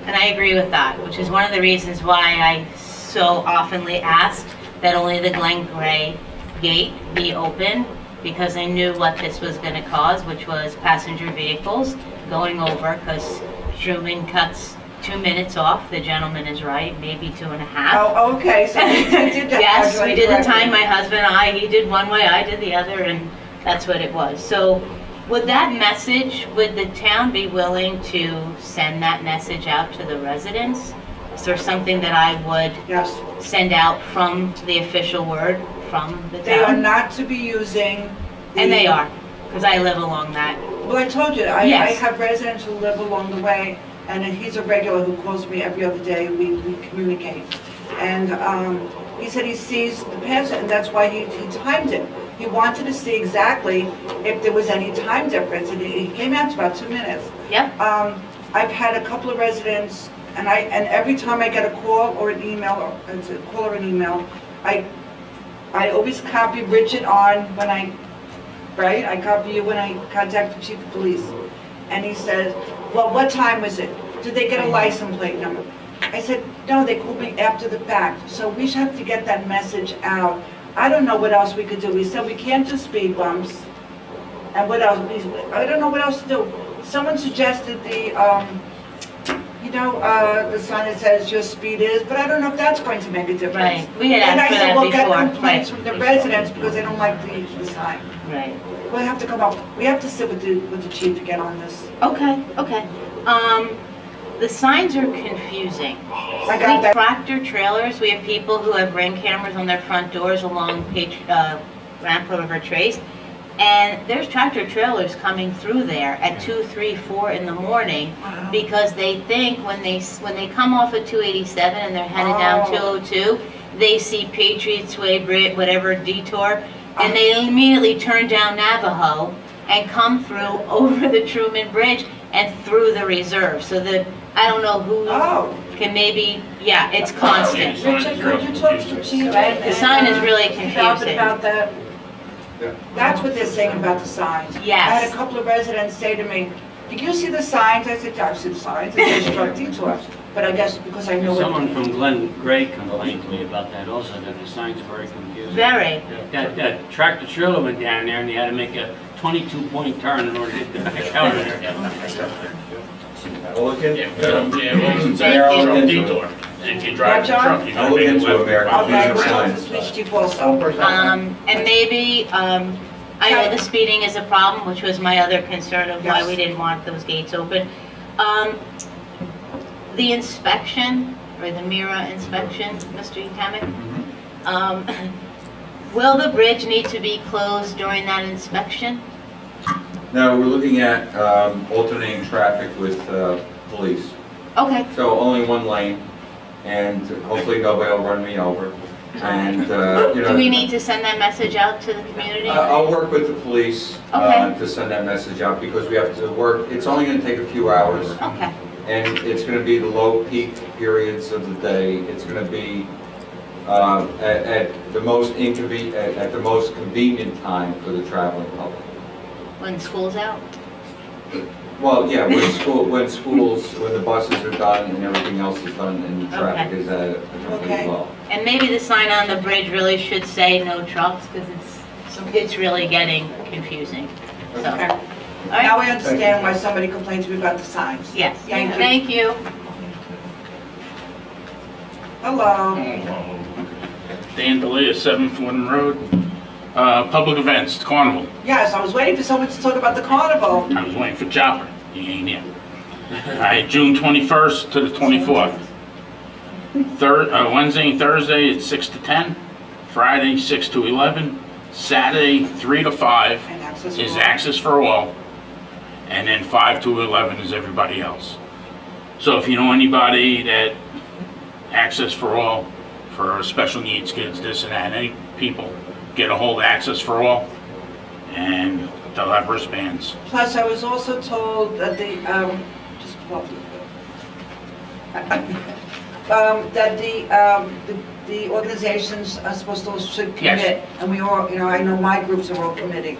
And I agree with that, which is one of the reasons why I so oftenly asked that only the Glen Gray gate be open, because I knew what this was going to cause, which was passenger vehicles going over, because Truman cuts 2 minutes off. The gentleman is right, maybe 2.5. Oh, okay, so we did that. Yes, we did the time, my husband and he did one way, I did the other, and that's what it was. So would that message, would the town be willing to send that message out to the residents? Is there something that I would send out from the official word from the town? They are not to be using. And they are, because I live along that Well, I told you, I Yes. have residents who live along the way, and he's a regular who calls me every other day, we communicate. And he said he sees the pass, and that's why he timed it. He wanted to see exactly if there was any time difference, and he came out to about 2 minutes. Yep. I've had a couple of residents, and every time I get a call or an email, or it's a call or an email, I always copy Richard on when right? I copy you when I contact the chief of police. And he says, well, what time was it? Did they get a license plate number? I said, no, they called me after the fact. So we should have to get that message out. I don't know what else we could do. We said we can't do speed bumps. And what else? I don't know what else to do. Someone suggested the sign that says your speed is, but I don't know if that's going to make a difference. Right. We had asked for that And I said, we'll before. get complaints Right. from the residents because they don't like the sign. Right. We'll have to come up, we have to sit with the chief to get on this. Okay, okay. The signs are confusing. I got that. Tractor trailers, we have people who have ring cameras on their front doors along Rampa River Trace. And there's tractor trailers coming through there at 2, 3, 4 in the morning because they think when they come off at 287 and they're headed down 202, they see Patriots Way, whatever detour, and they immediately turn down Navajo and come through over the Truman Bridge and through the reserve. So that I don't know who can maybe, yeah, it's constant. Richard, could you talk to the chief? The sign is really confusing. About that. That's what they're saying about the signs. Yes. I had a couple of residents say to me, did you see the signs? I said, I've seen signs, and they struck detour. But I guess because I know Someone from Glen Gray complained to me about that also, that the signs are very confusing. Very. That tractor trailer went down there and they had to make a 22-point turn in order to get back out of there. I'll look into it. Detour. If you drive the truck, you gotta look into American Legion signs. Police chief also. And maybe, I know the speeding is a problem, which was my other concern of why we didn't want those gates open. The inspection, or the MIRA inspection, Mr. Utamek, will the bridge need to be closed during that inspection? No, we're looking at alternating traffic with police. Okay. So only one lane, and hopefully nobody will run me over. And, Do we need to send that message out to the community? I'll work with the police to send that message out because we have to work. It's only going to take a few hours. Okay. And it's going to be the low peak periods of the day. It's going to be at the most convenient time for the traveling public. When school's out? Well, yeah, when the buses are done and everything else is done and the traffic is at a complete low. And maybe the sign on the bridge really should say no trucks because it's really getting confusing. So. Okay. All right. Now I understand why somebody complained to me about the signs. Yes. Thank you. Hello. Dan DeLea, 7th Warden Road. Public events, the carnival. Yes, I was waiting for someone to talk about the carnival. I was waiting for Chopper. He ain't here. All right, June 21st to the 24th. Wednesday and Thursday, it's 6 to 10. Friday, 6 to 11. Saturday, 3 to 5 is access for all. And then 5 to 11 is everybody else. So if you know anybody that access for all, for special needs kids, this and that, any people, get a hold of Access for All, and they'll have wristbands. Plus, I was also told that the organizations are supposed to should commit, and we all, I know my groups are all committing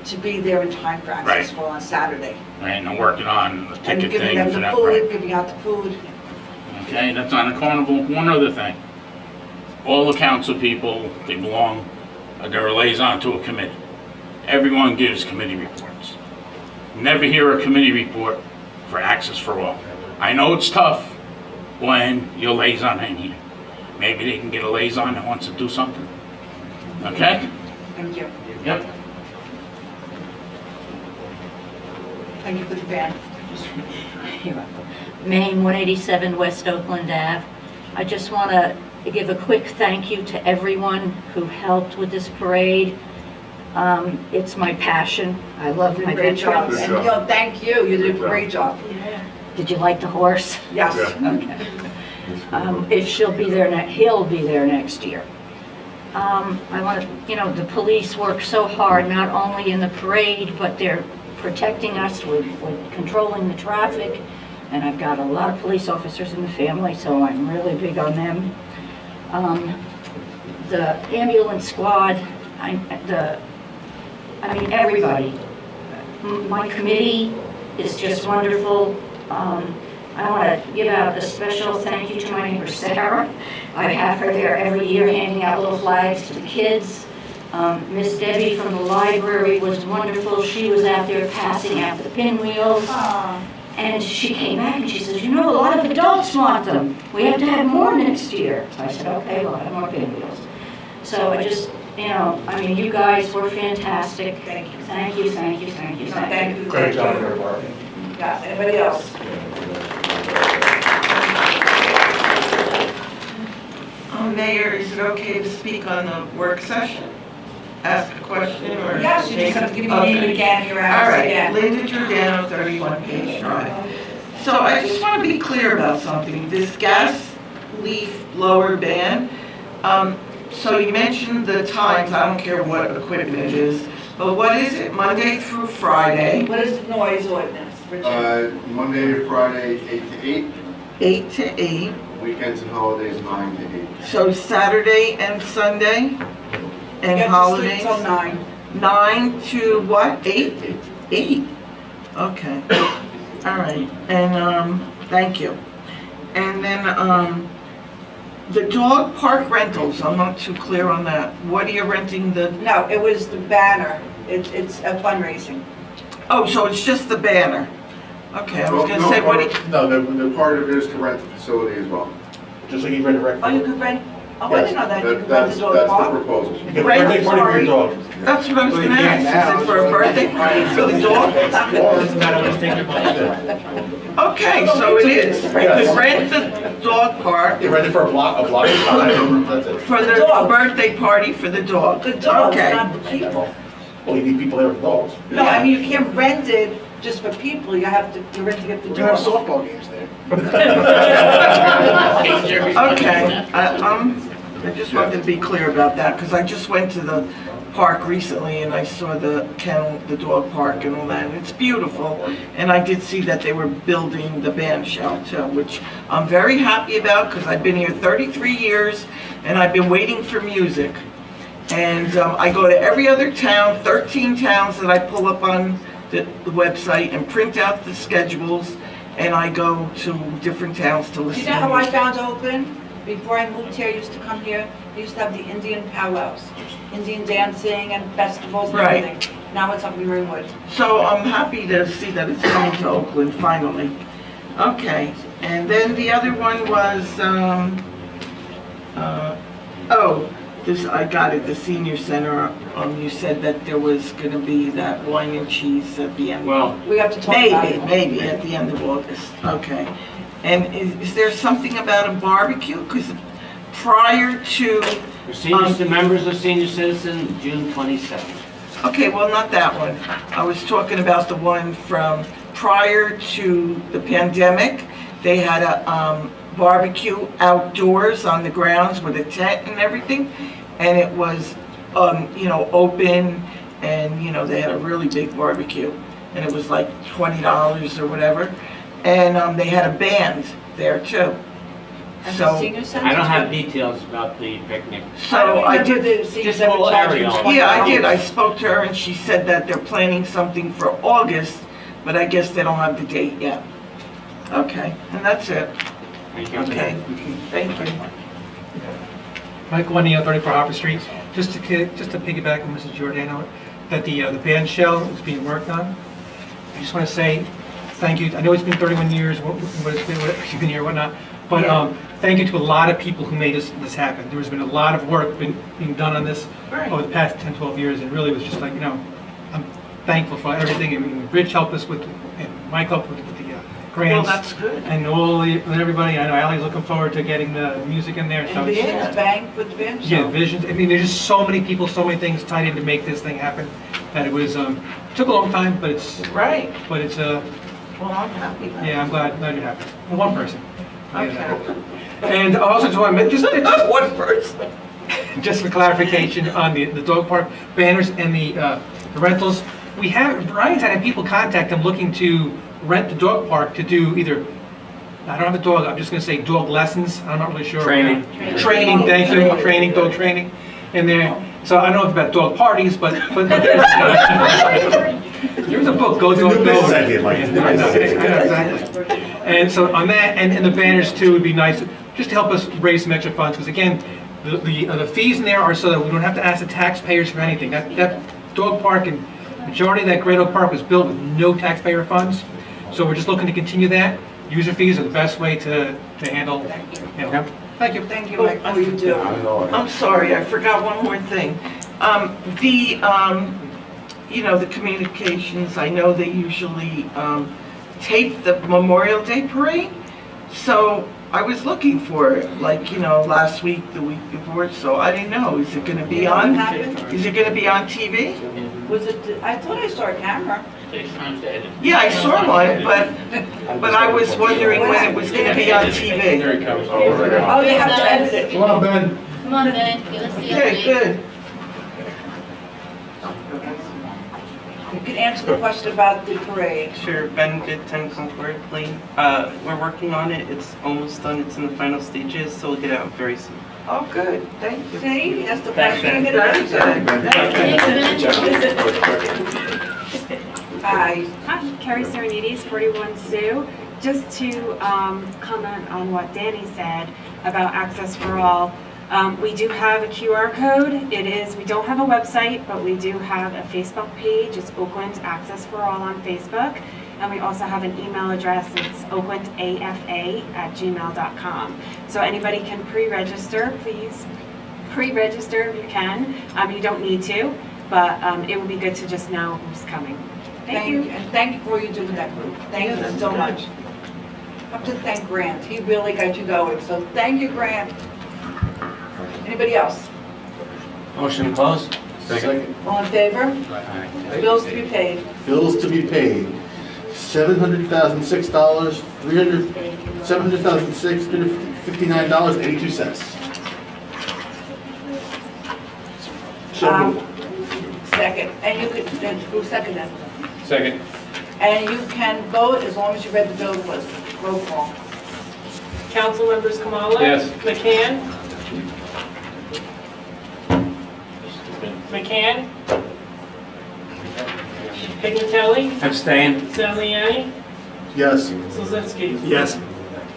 to be there in time for Access for All on Saturday. Right, and they're working on the And ticket giving thing them for the that. food, giving out the food. Okay, that's on the carnival. One other thing. All the council people, they belong, they're a liaison to a committee. Everyone gives committee reports. Never hear a committee report for Access for All. I know it's tough when your liaison ain't here. Maybe they can get a liaison that wants to do something. Okay? Thank you. Yep. Thank you for the ban. Maine 187 West Oakland Ave. I just want to give a quick thank you to everyone who helped with this parade. It's my passion. I love my Great job. veterans. And, thank you. You did a great job. Did you like the horse? Yes. Okay. She'll be there, he'll be there next year. I want to, the police work so hard, not only in the parade, but they're protecting us with controlling the traffic. And I've got a lot of police officers in the family, so I'm really big on them. The ambulance squad, everybody. My committee is just wonderful. I want to give out a special thank you to my neighbor Sarah. I have her there every year handing out little flags to the kids. Miss Debbie from the library was wonderful. She was out there passing out the pinwheels. And she came back and she says, a lot of adults want them. We have to have more next year. So I said, okay, we'll have more pinwheels. So I just, you guys were fantastic. Thank you. Thank you, thank you, thank you, thank you. Great job, everybody. Yeah, anybody else? Mayor, is it okay to speak on the work session? Ask a question or? Yes, you just have to give me your name again, your address again. All right, Linda Giordano, 31 Page Drive. So I just want to be clear about something. This gas leaf blower ban, so you mentioned the times, I don't care what equipment it is, but what is it, Monday through Friday? What is the noise ordinance, Richard? Monday to Friday, 8 to 8. 8 to 8. Weekends and holidays, 9 to 8. So Saturday and Sunday? And You holidays? get to sleep till 9. 9 to what? 8? 8. Okay. All right. And thank you. And then the dog park rentals, I'm not too clear on that. What are you renting the? No, it was the banner. It's a fundraising. Oh, so it's just the banner. Okay, I was going to say, what do you? No, the part of it is to rent the facility as well. Just like you rent a rec. Oh, you could rent, I didn't know that. You could rent the dog That's the park. proposal. You get a birthday party for your dog. That's what I was Well, going you to can't ask. Is it for a birthday party for the dog? Doesn't matter what you take your money. Okay, so it is. You could rent the dog park. You rent it for a block of time, that's it. For the birthday party for the dog. The dogs, Okay. not the people. Well, you need people there with dogs. No, I mean, you can't rent it just for people. You have to, you're renting it for We're gonna have dogs. softball games there. Okay, I just wanted to be clear about that, because I just went to the park recently and I saw the kennel, the dog park and all that, and it's beautiful. And I did see that they were building the band shell too, which I'm very happy about, because I've been here 33 years and I've been waiting for music. And I go to every other town, 13 towns that I pull up on the website and print out the schedules, and I go to different towns to Do listen you to know how I music. found Oakland? Before I moved here, I used to come here. They used to have the Indian powwows, Indian dancing and festivals and Right. everything. Now it's up in Ringwood. So I'm happy to see that it's coming to Oakland finally. Okay, and then the other one was, I got it, the senior center. You said that there was gonna be that wine and cheese at the end. Well, We have to talk about it. Maybe at the end of August, okay. And is there something about a barbecue? Because prior to, the members of senior citizen, June 27th. okay, well, not that one. I was talking about the one from prior to the pandemic. They had a barbecue outdoors on the grounds with a tent and everything. And it was, open, and, they had a really big barbecue. And it was like $20 or whatever. And they had a band there too. And So, the senior center. I don't have details about the picnic. so I did, Just a little area. yeah, I did. I spoke to her and she said that they're planning something for August, but I guess they don't have the date yet. Okay, and that's it. Thank you. Okay, thank you. Mike Guanino, 34 Harper Street. Just to piggyback on Mrs. Giordano, that the band shell is being worked on. I just want to say thank you. I know it's been 31 years, what you've been here, whatnot, but thank you to a lot of people who made this happen. There's been a lot of work being done on this over the past 10, 12 years, and really was just I'm thankful for everything. I mean, Rich helped us with, and Mike helped with the grants. Well, that's good. And everybody, I know Ally's looking forward to getting the music in there, so. And Visions Bank with Vince. Yeah, visions, I mean, there's just so many people, so many things tied in to make this thing happen, that it was, took a long time, but it's, Right. but it's, Well, I'm happy. yeah, I'm glad you're happy. One person. Okay. And I also just want to mention, One person. just for clarification on the dog park banners and the rentals, Brian's had people contact him looking to rent the dog park to do either, I don't have a dog, I'm just gonna say dog lessons, I'm not really sure. Training. Training, thank you, training, dog training. And there, so I don't know if it's about dog parties, but there's a book, Go Dog Go. business idea, Mike. I know, exactly. And so on that, and the banners too would be nice, just to help us raise some extra funds, because again, the fees in there are so that we don't have to ask the taxpayers for anything. That dog park and majority of that Great Oak Park was built with no taxpayer funds. So we're just looking to continue that. User fees are the best way to handle, you know. Thank you. Thank you, Mike, for you do. I'm sorry, I forgot one more thing. The communications, I know they usually tape the Memorial Day parade. So I was looking for it, last week, the week before, so I didn't know. Is it gonna be on? Is it gonna be on TV? Was it, I thought I saw a camera. Yeah, I saw one, but I was wondering when it was gonna be on TV. Oh, you have to edit it. Come on, Ben. Come on, Ben, give us the Okay, update. good. You can answer the question about the parade. Sure, Ben, good 10 Concord Lane. We're working on it. It's almost done. It's in the final stages, so we'll get out very soon. Oh, good, thank you. See, that's the Thanks, question. Ben. Very good. Hi. Hi, Carrie Serenides, 41 Sioux. Just to comment on what Danny said about Access for All. We do have a QR code. We don't have a website, but we do have a Facebook page. It's Oakland Access for All on Facebook. And we also have an email address. It's oaklandafa@gmail.com. So anybody can pre-register, please. Pre-register if you can. You don't need to, but it would be good to just know who's coming. Thank you. And thank you for what you do with that group. Thank you so much. I have to thank Grant. He really got you going, so thank you, Grant. Anybody else? Motion to close? Second. All in favor? Bills to be paid. Bills to be paid, $700,006, $700,659.82. So moved. Second, and you could, who seconded? Second. And you can vote as long as you read the bill list. Roll call. Council members Kamala? Yes. McCann? McCann? Pignatelli? Abstain. Saliani? Yes. Slazinski? Yes.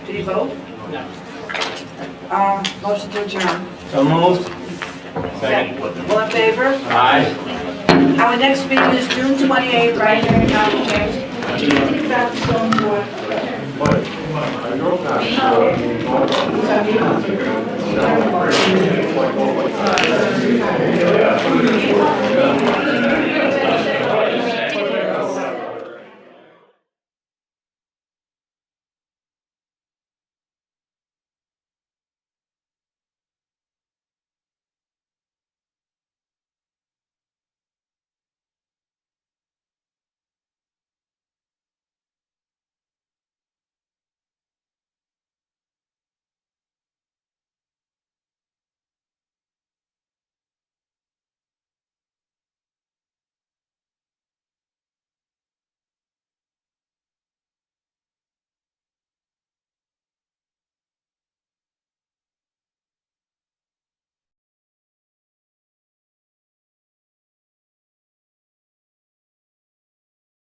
Did you vote? No. Motion to adjourn. So moved. Second. All in favor? Aye. Our next meeting is June 28th, right here in County James. That's so important.